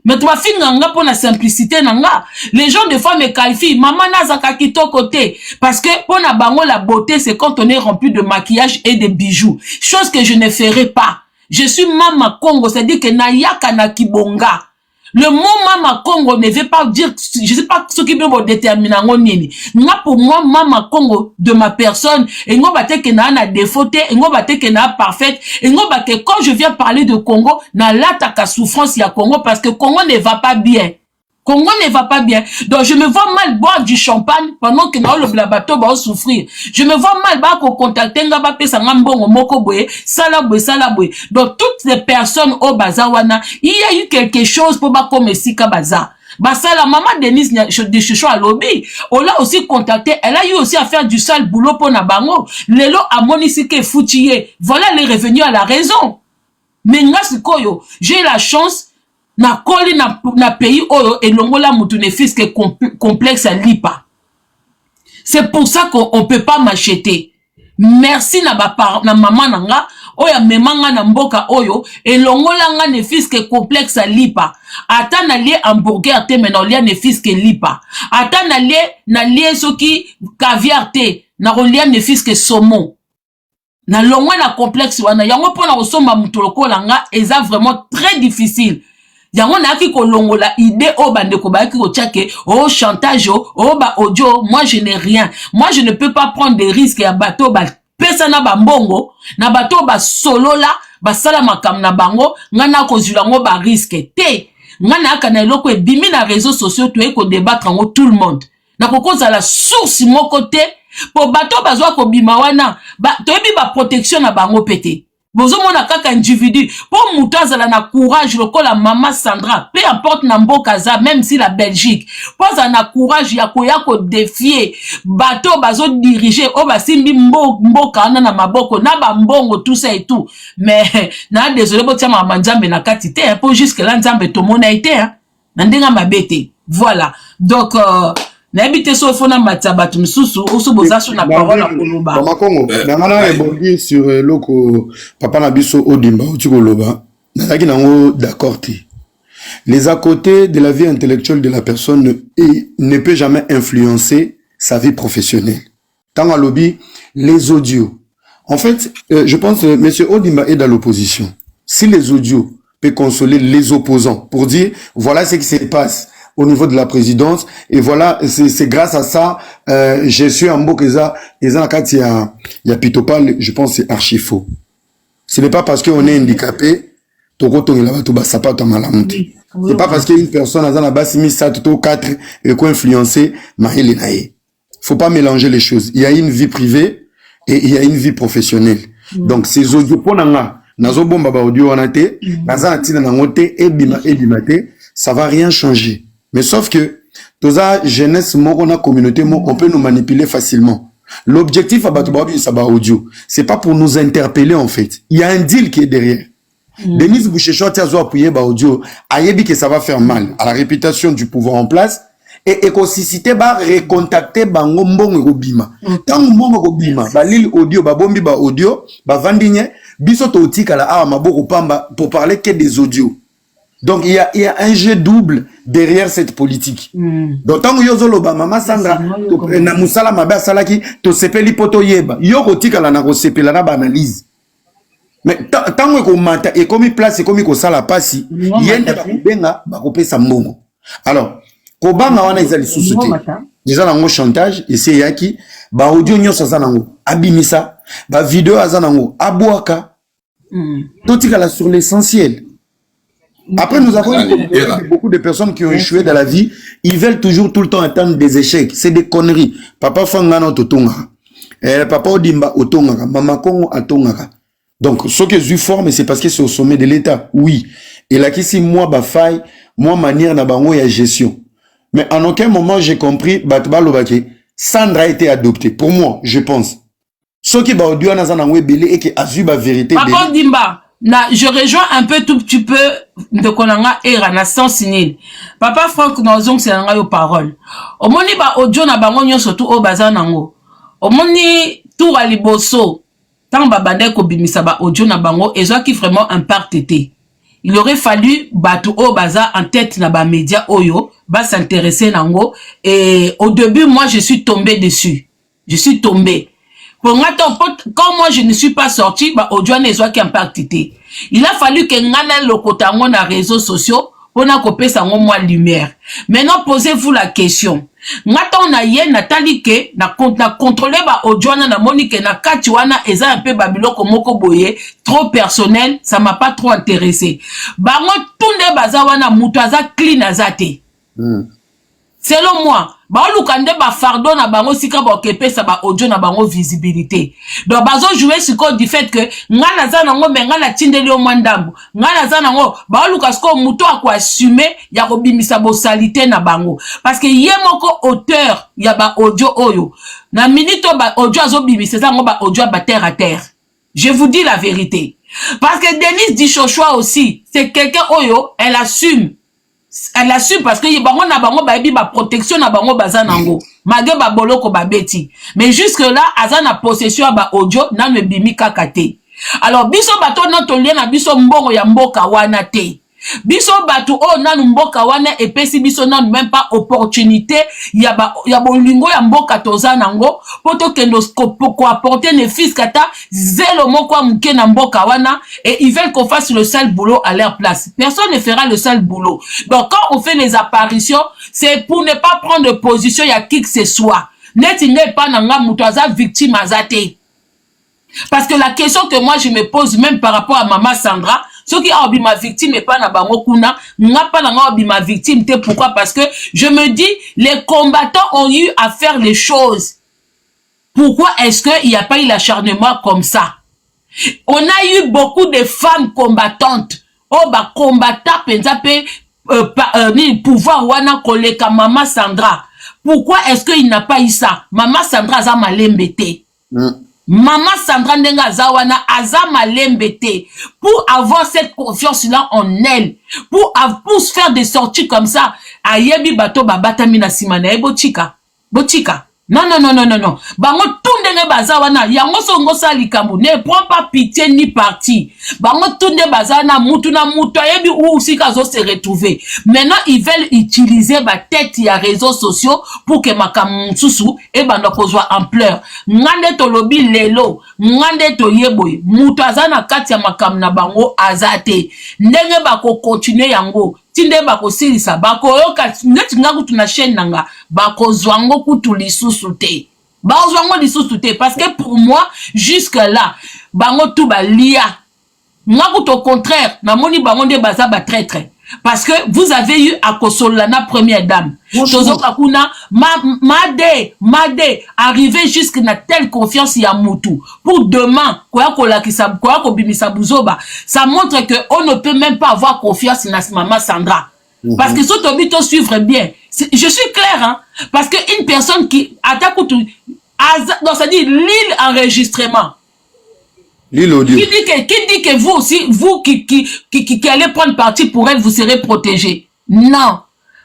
Mais toi, finganga pour la simplicité nanga. Les gens, des fois, me qualifient. Maman nazaka kito côté. Parce que, pour na bango, la beauté, c'est quand on est rempli de maquillage et de bijoux. Chose que je ne ferai pas. Je suis Mama Congo, c'est-à-dire que na yaka na kibonga. Le mot Mama Congo ne veut pas dire, je sais pas ce qui peut me déterminer. Nga pour moi, Mama Congo de ma personne, et ngo bate que na na défauté, et ngo bate que na parfaite, et ngo bate quand je viens parler de Congo, na lataka souffrance ya Congo parce que Congo ne va pas bien. Congo ne va pas bien. Donc, je me vois mal boire du champagne pendant que le blabato va souffrir. Je me vois mal boire qu'on contacte ngaba pesa ngambongo moko boye, salabwe. Donc, toutes les personnes au bazawana, il y a eu quelque chose pour ba comme sika baza. Basa la maman Denise de Chucho à lobby, on l'a aussi contacté, elle a eu aussi à faire du sale boulot pour Nabango. Lelo a monisike foutiye. Voilà les revenus à la raison. Mais nga sikoyo, j'ai la chance na koli na pays oyo et longola mutune fiske complexe à lipa. C'est pour ça qu'on peut pas m'acheter. Merci na maman nanga oya memanga na mboka oyo et longola nga ne fiske complexe à lipa. Ata na lie hamburger te mena lia ne fiske lipa. Ata na lie soki caviar te na lia ne fiske saumon. Na longwa na complexe wana yango pona osomba mutoloko langa eza vraiment très difficile. Yango na ki kolongola idée o bandeko ba ki ko tchake o chantage o ba audio. Moi je n'ai rien. Moi je ne peux pas prendre des risques ya bateau ba pesa na ba mbongo na bateau ba solo la ba sala makam na bango ngana ko zulango ba risque te ngana kana eloko e bimi na réseaux sociaux to e ko débattre ngo tout le monde na kokoza la source moko te po bateau bazwa ko bima wana ba to ebi ba protection na bango pété. Bozo mona kaka individu pour mutazala na courage lokola mama Sandra peu importe na mboka za même si la Belgique poza na courage ya ko défier bateau bazo diriger o basimbi mboka na maboko na ba mbongo tout ça et tout mais na désolé botia mama Nzambe na katite pour jusque là Nzambe to mona été hein na ndenga mabete voilà donc n'habite sofona matsabat msusu oso bozaso na parole à koloba Mama Congo nangana rebondir sur loko papa na biso odimba utikoloba nazaki nango d'accord te. Les à côté de la vie intellectuelle de la personne ne peut jamais influencer sa vie professionnelle. Tant à lobby, les audios. En fait, je pense que M. Ondimba est dans l'opposition. Si les audios peuvent consoler les opposants pour dire, voilà ce qui se passe au niveau de la présidence, et voilà, c'est grâce à ça, je suis en Bokeza, et dans la carte, il y a Pitopal, je pense que c'est archi faux. Ce n'est pas parce qu'on est handicapé, c'est pas parce qu'une personne a la base, mis ça tout au 4 et qu'on influencé, faut pas mélanger les choses. Il y a une vie privée et il y a une vie professionnelle. Donc, ces audios, ça va rien changer. Mais sauf que, dans la jeunesse, la communauté, on peut nous manipuler facilement. L'objectif à Batoubabi, c'est audio. C'est pas pour nous interpeller, en fait. Il y a un deal qui est derrière. Denise Bouchéchot, tu as appuyé audio. Ayebi que ça va faire mal à la réputation du pouvoir en place. Et écosystème va recontacter bango mbongo bima. Tant mbongo bima, ba lil audio, ba bombi ba audio, ba vandinye, biso to tika la a maboko pamba pour parler que des audios. Donc il y a un jeu double derrière cette politique. Donc tant yozolo ba mama Sandra na musala mabe salaki to sepeli poto yeba. Yoko tika la na ko sepela na ba analyse. Mais tant que mata et comme place et comme ko sala pasi, yende ba benga ba ko pesa mbongo. Alors Kobanga wana izali susute. Déjà nango chantage et c'est yaki ba audio nyoso zanango abimisa ba vidéo azanango abwaka. Totika là sur l'essentiel. Après nous avons beaucoup de personnes qui ont échoué dans la vie, ils veulent toujours tout le temps attendre des échecs, c'est des conneries. Papa Fangana Totonga. Papa Ondimba Otonga, Mama Kongo Atonga. Donc ce que je forme c'est parce que c'est au sommet de l'état. Oui. Et là si moi ba faille, moi manière na bango ya gestion. Mais en aucun moment, j'ai compris, Sandra a été adoptée. Pour moi, je pense. Ce qui va au Dieu et qui a vu la vérité. Papa Dimba, je rejoins un peu tout petit peu de Konanga et Ranastan Sinil. Papa Franck Nozong, c'est un parole. Au moni ba audio na bango surtout au bazanango. Au moni tour à liboso. Tant babande ko bimisa ba audio na bango et qui vraiment un part tété. Il aurait fallu Batu au baza en tête na ba média oyo va s'intéresser nango et au début moi je suis tombé dessus. Je suis tombé. Pour moi quand moi je ne suis pas sorti ba audio na qui en partité. Il a fallu que ngana lokotango na réseaux sociaux pour na kopé sango moi lumière. Maintenant posez-vous la question. Ngata on a yé natali ke na contrôler ba audio na monique na kati wana eza un peu babiloko moko boye trop personnel, ça m'a pas trop intéressé. Bango tunde baza wana mutu aza clean azate. Selon moi, ba lukande ba fardo na bango sika ba okepe sa ba audio na bango visibilité. Donc bazo jouer sur code du fait que ngana za nango menga na tindeli o mwandambu. Ngana za nango ba luka sko muto akwa assumer ya ko bimisa bo salité na bango. Parce que yé moko auteur ya ba audio oyo. Na minute ba audio azo bimisa za ngo ba audio ba terre à terre. Je vous dis la vérité. Parce que Denise Dichochoa aussi, c'est quelqu'un oyo, elle assume. Elle assume parce que bango na bango ba ebi ba protection na bango bazanango mage ba boloko ba beti mais jusque là azana possession ba audio na ne bimi kakate. Alors biso bato na to lien na biso mbongo ya mboka wana te. Biso bato o nanu mboka wana epesi biso nanu même pas opportunité ya bolingo ya mboka toza nango poto kendo ko apporter ne fils kata zelo moko muke na mboka wana et ils veulent qu'on fasse le sale boulot à leur place. Personne ne fera le sale boulot. Donc quand on fait les apparitions, c'est pour ne pas prendre position ya qui que ce soit. Neti n'est pas nanga mutaza victime azate. Parce que la question que moi je me pose même par rapport à maman Sandra, ce qui a ma victime et pas na bango kuna, n'a pas ma victime, pourquoi? Parce que je me dis, les combattants ont eu à faire les choses. Pourquoi est-ce qu'il n'y a pas eu l'acharnement comme ça? On a eu beaucoup de femmes combattantes. Oh, bah, combattant, penzape, pouvoir wana koleka maman Sandra. Pourquoi est-ce qu'il n'a pas eu ça? Maman Sandra a malembete. Maman Sandra Ndenga Zawana Azama Lembete pour avoir cette confiance-là en elle, pour se faire des sorties comme ça. Ayebi bato babata mina simana bochika. Non. Bango tunde bazawana, yango songo sa likambu, ne prends pas pitié ni parti. Bango tunde bazana, mutu ayebi ou si kazo se retrouver. Maintenant, ils veulent utiliser ba tête ya réseaux sociaux pour que makamsusu et bando kozwa ampleur. Ngande to lobi lelo, ngande to yeboy, mutu azana kati ya makam na bango azate. Ndenge bako continuer yango. Tinde bako silisa bako yoka neti ngaku tuna chaîne nanga bako zwango kutu lisusu te bako zwango lisusu te parce que pour moi jusque là bango tout ba lia ngaku to contraire na moni bango nde baza ba traître parce que vous avez eu à Kosolana première dame tozo kakuna made arriver jusque na telle confiance ya mutu pour demain koya kolakisa koya kobimisa buzoba ça montre que on ne peut même pas avoir confiance na maman Sandra parce que si tu dois suivre bien je suis clair hein parce que une personne qui attaque tout donc ça dit l'île enregistrement qui dit que vous aussi, vous qui allez prendre parti pour elle, vous serez protégé. Non.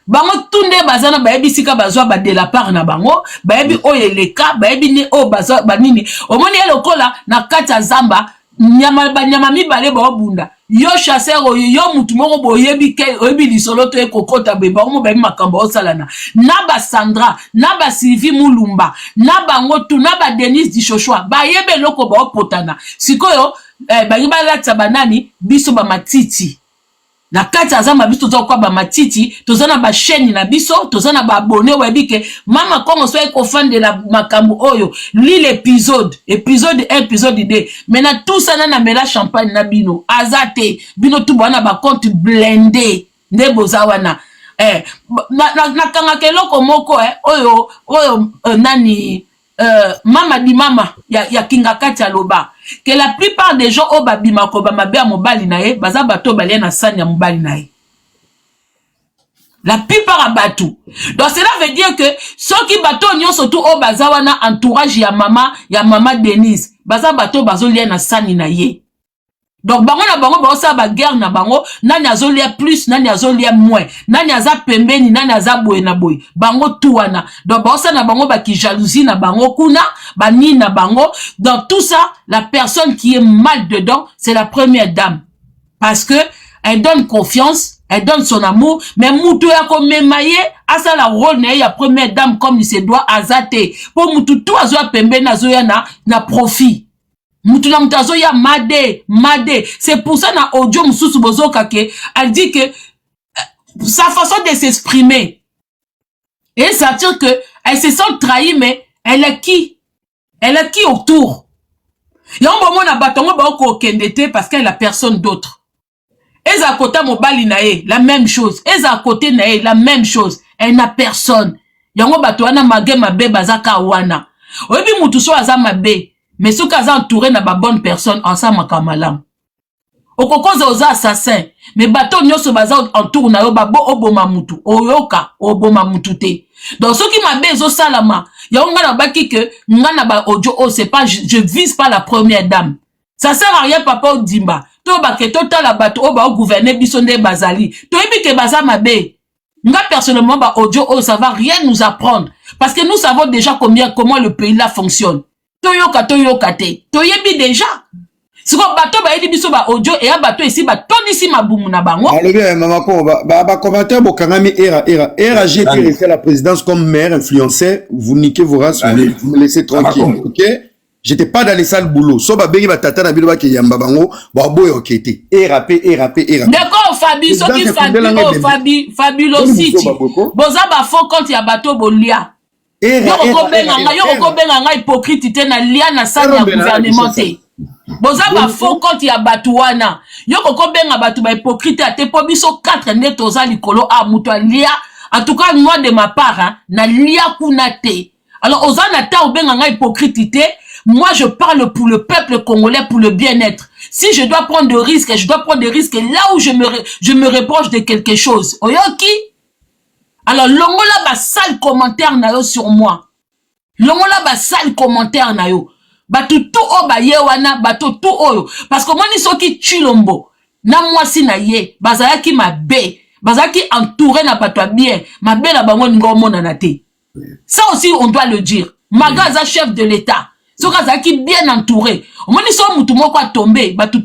Bango tunde bazana baebi sika bazwa ba de la part na bango, baebi oyeleka, baebi ni o bazwa banini. Omoni elokola na kata zamba, nyama mibale ba obunda. Yo chasseur yo mutu moko boyebi ke oyebi lisolo to ekokota be ba mo ba makambo osalana. Na ba Sandra, na ba Sylvie Mulumba, na bango tu na ba Denise Dishoshwa, ba yebe loko ba opotana. Sikoyo ba ngibala tsabanani biso ba matiti. Na kati azamba biso toza kwa ba matiti, tozana ba chaîne na biso, tozana ba abonné webike mama kongo so ekofande la makambo oyo, li l'épisode 1, épisode 2. Maintenant tout ça na mela champagne na bino, azate, bino tu bana ba compte blindé, nde bozawana. Na kanga keloko moko oyo nani mama di mama ya kinga kati aloba que la plupart des gens au babima ko ba mabe mobali na ye baza bato balia na sani ya mobali na ye la plupart abatu donc cela veut dire que ceux qui bato nyo surtout au bazawana entourage ya mama Denise baza bato bazolia na sani na ye. Donc bango na bango baosa ba guerre na bango nani azolia plus nani azolia moins nani aza pembeni nani aza boye na boye bango tuwana donc baosa na bango ba ki jalousie na bango kuna bani na bango. Dans tout ça la personne qui est mal dedans c'est la première dame parce que elle donne confiance, elle donne son amour, mais mutu ya ko memaye asa la rôle na ya première dame comme il se doit azate pour mutu tout azoya pembeni azoya na profit. Mutuna mutazo ya made. C'est pour ça na audio mususu bozoka ke elle dit que sa façon de s'exprimer et ça veut dire que elle se sent trahie mais elle est qui autour. Yombo mona batongo ba ko kendete parce qu'elle a personne d'autre. Eza à côté mobali nae la même chose. Eza à côté nae la même chose. Elle n'a personne. Yango bato wana mage mabe bazaka wana. Oyebi mutu so aza mabe. Mais ce cas entouré n'a pas bonne personne ensemble kamalam. Okokoza oza assassin. Mais bateau nyoso baza entour na yo babo oboma mutu. Oyoka oboma mutu te. Donc ceux qui m'a bezo salama, ya nga na baki que nga na ba audio oh c'est pas je vise pas la première dame. Ça sert à rien papa Odimba. To ba ke total la bateau o ba gouverner bisonde bazali. To ebi ke baza mabe. Nga personnellement ba audio oh ça va rien nous apprendre parce que nous savons déjà comment le pays là fonctionne. Toyoka te. Toyebi déjà. Si ko bato ba yedi biso ba audio et bato ici ba tonisi mabumu na bango. Alors bien maman ko ba commentaire bokangami era j'ai pu rester à la présidence comme maire influenceur, vous niquez vos races, vous me laissez tranquille. OK? J'étais pas dans les salles boulot. So ba bengi ba tata na bilo ba ke yamba bango, ba boy okete. D'accord Fabi, so ki Fabulous City. Boza ba fond compte ya bato bolia. Yoko benga hypocrite te na lia na sani ya gouvernement te. Boza ba faux compte ya batuwana. Yoko benga batu ba hypocrite te po biso 4 net oza likolo a muto lia. En tout cas moi de ma part hein, na lia kuna te. Alors oza na ta benga hypocrite te. Moi je parle pour le peuple congolais pour le bien-être. Si je dois prendre des risques, je dois prendre des risques là où je me reproche de quelque chose. Oyoki. Alors, longola ba sale commentaire na yo sur moi. Longola ba sale commentaire na yo. Batu tout o ba ye wana, batu tout oyo. Parce que moi ni soki chilombo. Na mwasi na ye, bazayaki mabe. Bazayaki entouré na batu bien. Mabe na bango ngo mona na te. Ça aussi, on doit le dire. Magaza, chef de l'État. Sokaza qui bien entouré. Au moins, ils sont moutoumoko à tomber. Bah, tout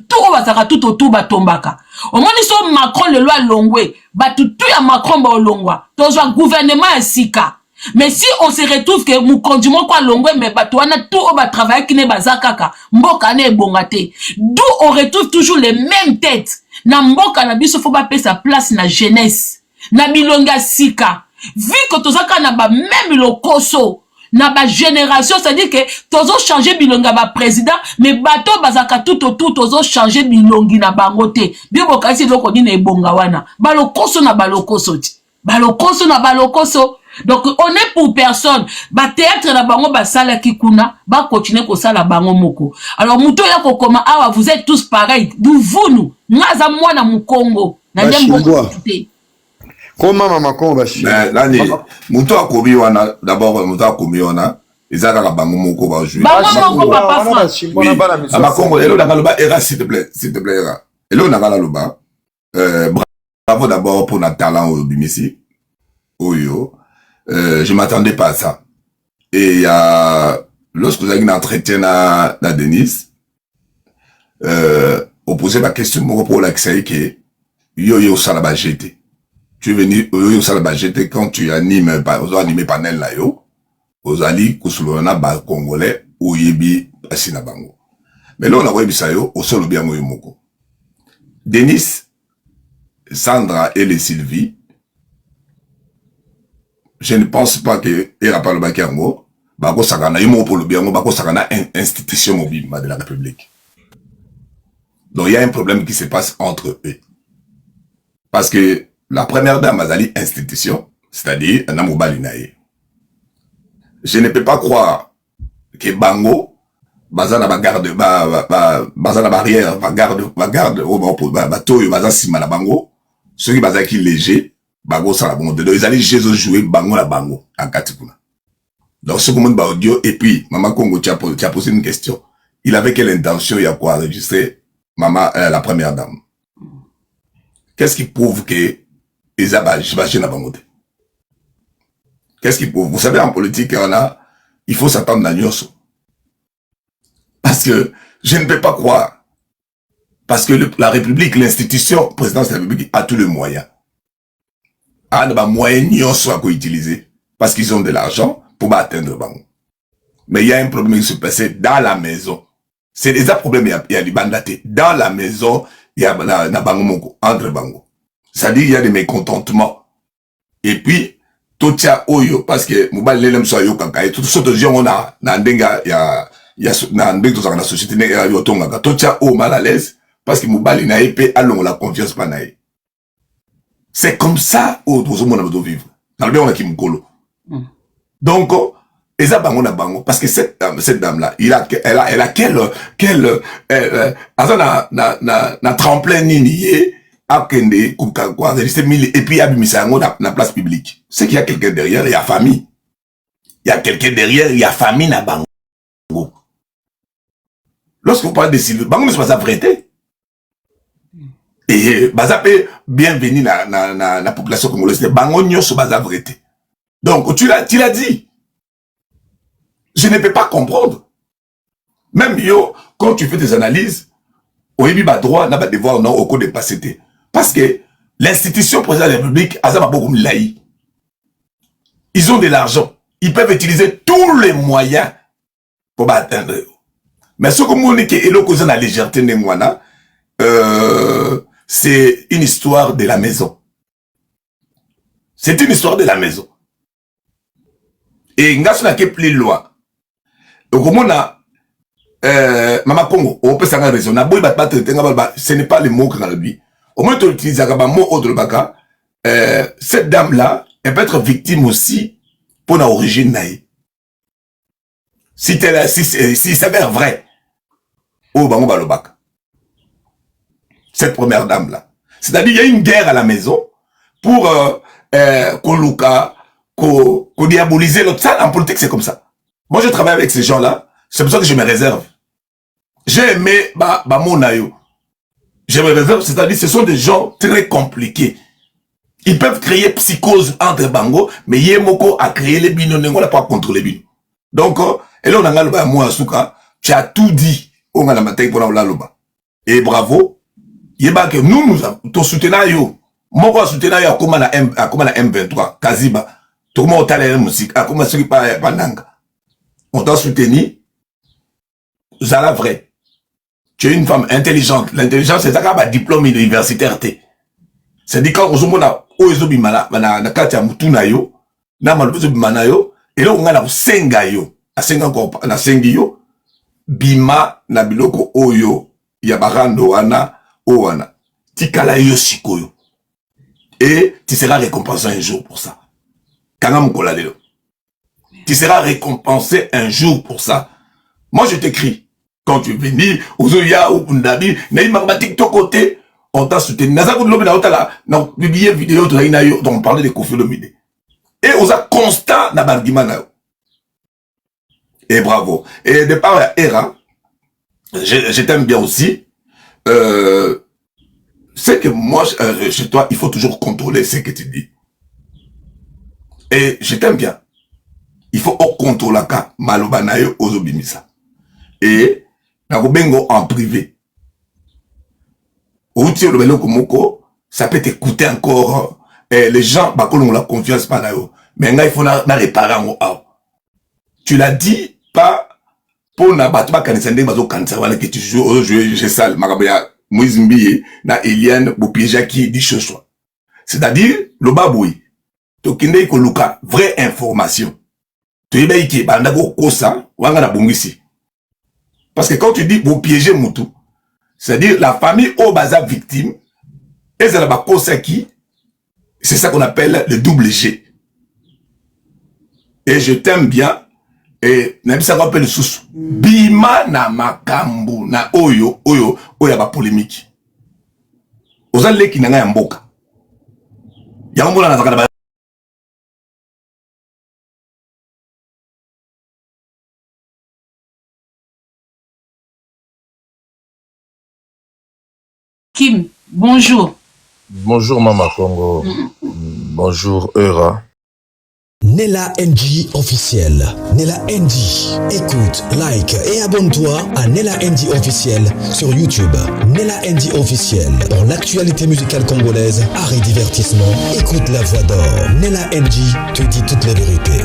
autour, bah, tombaka. Au moins, ils sont Macron, le loi longwe. Bah, tout ya Macron, bah, longwa. Dans un gouvernement, un sika. Mais si on se retrouve que nous conduisons quoi longwe, mais bah, toi, on a tout, on va travailler qui n'est pas zakaka. Mboka ne bongate. D'où on retrouve toujours les mêmes têtes. Na mboka na biso, faut pas payer sa place na jeunesse. Na bilonga sika. Vu que tozaka na ba même le koso. Na ba génération, c'est-à-dire que tozo changer bilonga ba président, mais bato bazaka tout autour tozo changer bilongi na bangote. Bien bokasi loko ni na ebonga wana. Balokoso na balokoso ti. Balokoso na balokoso. Donc on est pour personne. Ba théâtre na bango ba sala kikuna, ba continuer ko sala bango moko. Alors muto ya ko koma awa vous êtes tous pareils. Vous nous, ngaza mwana mukongo. Na ndembo tout. Comment maman Congo va Nani, muto akomi wana, d'abord muto akomi wana, ezaka la bango moko ba jouer. Bango moko papa France. Maman Congo, hello nakaloba era s'il te plaît era. Hello nakaloba. Bravo d'abord pour notre talent au Bimisi. Oyo. Je m'attendais pas à ça. Et lorsque vous avez un entretien à Denise, on posait ma question pour l'accès que yo salaba j'étais. Tu es venu au Salabajete quand tu animes, aux animé panel là yo, aux ali kusulona ba congolais ou yebi asina bango. Mais là on a vu ça yo au sol bien moko. Denis, Sandra et les Sylvie, je ne pense pas que era pas le bakango, bako sakana yimo pour le bien bako sakana institution mobile de la République. Donc il y a un problème qui se passe entre eux. Parce que la première dame Azali institution, c'est-à-dire un amour balinaï. Je ne peux pas croire que Bango, bazana bagarde, bazana barrière, bagarde, toyo, bazana sima la Bango, ceux qui bazana qui léger, Bango sans la bonde. Donc ils allaient Jésus jouer Bango la Bango, en Katikuna. Donc ce monde ba audio, et puis, Maman Congo, tu as posé une question. Il avait quelle intention, il y a quoi enregistrer Maman, la première dame? Qu'est-ce qui prouve que qu'est-ce qui prouve? Vous savez, en politique, il faut s'attendre à Nyoso. Parce que je ne peux pas croire. Parce que la République, l'institution, présidence de la République a tous les moyens. Ah, les moyens Nyoso à quoi utiliser. Parce qu'ils ont de l'argent pour atteindre Bango. Mais il y a un problème qui se passe dans la maison. C'est déjà un problème, il y a du bandaté. Dans la maison, il y a Bango Moko, entre Bango. C'est-à-dire, il y a des mécontentements. Et puis, tout ça, oyo, parce que, Moubal Lelem soit yo kankaye, tout ce que gens on a, nandenga, il y a, nandenga, tout ça, dans la société, il y a yo tonga, tout ça, oh, mal à l'aise, parce que Moubal, il n'a épée, allons, la confiance, pas naïe. C'est comme ça, oh, tout ce monde a besoin de vivre. Dans le bien, on a qui m'kolo. Donc, et ça, bango na bango, parce que cette dame-là, elle a quel, na tremplin ninié, akende quoi enregistrer 1000 et puis abimisa ngo na place publique. C'est qu'il y a quelqu'un derrière, il y a famille. Il y a quelqu'un derrière, il y a famille na bango. Lorsque vous parlez de Sylvie, bango c'est pas ça vérité. Et bazape bienvenue na population congolaise, bango nyoso baza vérité. Donc tu l'as dit. Je ne peux pas comprendre. Même yo quand tu fais des analyses, au début ba droit n'a pas devoir non au cours de passé. Parce que l'institution présidente de la République, ils ont de l'argent. Ils peuvent utiliser tous les moyens pour atteindre. Mais ce que nous avons la légèreté, c'est une histoire de la maison. C'est une histoire de la maison. Et nous avons plus loin. Donc, Maman Congo, on peut s'en raison. Ce n'est pas le mot qu'on a lui. Au moins, tu utilises un mot autre baka. Cette dame-là, elle peut être victime aussi pour l'origine naïe. Si s'avère vrai, oh, bango balobaka. Cette première dame-là. C'est-à-dire, il y a une guerre à la maison pour, qu'on diaboliser l'autre. Ça, en politique, c'est comme ça. Moi, je travaille avec ces gens-là. C'est pour ça que je me réserve. J'ai aimé, mon naïo. Je me réserve, c'est-à-dire, ce sont des gens très compliqués. Ils peuvent créer psychose entre bango, mais Yemoko a créé les bino, on n'a pas contrôlé les bino. Donc, et là on a le moi Asuka, tu as tout dit, on a la matin pour la loba. Et bravo, yeba que nous avons soutenu yo, moi soutenu yo comme la M23, Kaziba, tout le monde a la musique, a comme celui par Pananga. On t'a soutenu, Zala vrai. Tu es une femme intelligente. L'intelligence, c'est ça un diplôme universitaire. C'est-à-dire quand on a Oezobimala, na kati ya mutuna yo, na malobimana yo, et là on a la senga yo, a senga encore na sengi yo, bima na biloko oyo, ya barando wana, owana. Tikala yo sikoyo. Et tu seras récompensé un jour pour ça. Kangam kolalelo. Tu seras récompensé un jour pour ça. Moi je t'écris. Quand tu es venu, Ozoya ou Kundabi, Naïma TikTok côté, on t'a soutenu. Nazakou de l'Obéna, on a publié une vidéo dont on parlait de Kofi Olomide. Et on a constant na barguimana. Et bravo. Et de par la ERA, je t'aime bien aussi. C'est que moi, chez toi, il faut toujours contrôler ce que tu dis. Et je t'aime bien. Il faut contrôler ka malobanayo ozobimisa. Et Nagobengo en privé. Ça peut t'écouter encore. Les gens, on la confiance pas là. Mais il faut réparer en haut. Tu l'as dit, pas pour na batba kanisende bazo kanisa wala que tu joues au jeu, je sale, Marabaya, Moïse Mbiye, na Eliane, Bopiéja qui dit chose. C'est-à-dire, le baboui. Tokinde ko luka, vraie information. Tu es baïké, bandago kosa, wanga na bungisi. Parce que quand tu dis vous piégez Moutou, c'est-à-dire la famille au baza victime, et c'est là-bas qui, c'est ça qu'on appelle le double G. Et je t'aime bien, et même ça qu'on appelle le sous. Bima na makambu, na oyo, ba polémique. Ozale ki nanga yamboka. Yambola na zakada. Kim, bonjour. Bonjour Mama Congo. Bonjour Eura. Nella NG officiel. Nella NG. Écoute, like et abonne-toi à Nella NG officiel sur YouTube. Nella NG officiel. Pour l'actualité musicale congolaise, art et divertissement, écoute la voix d'or. Nella NG te dit toutes les vérités.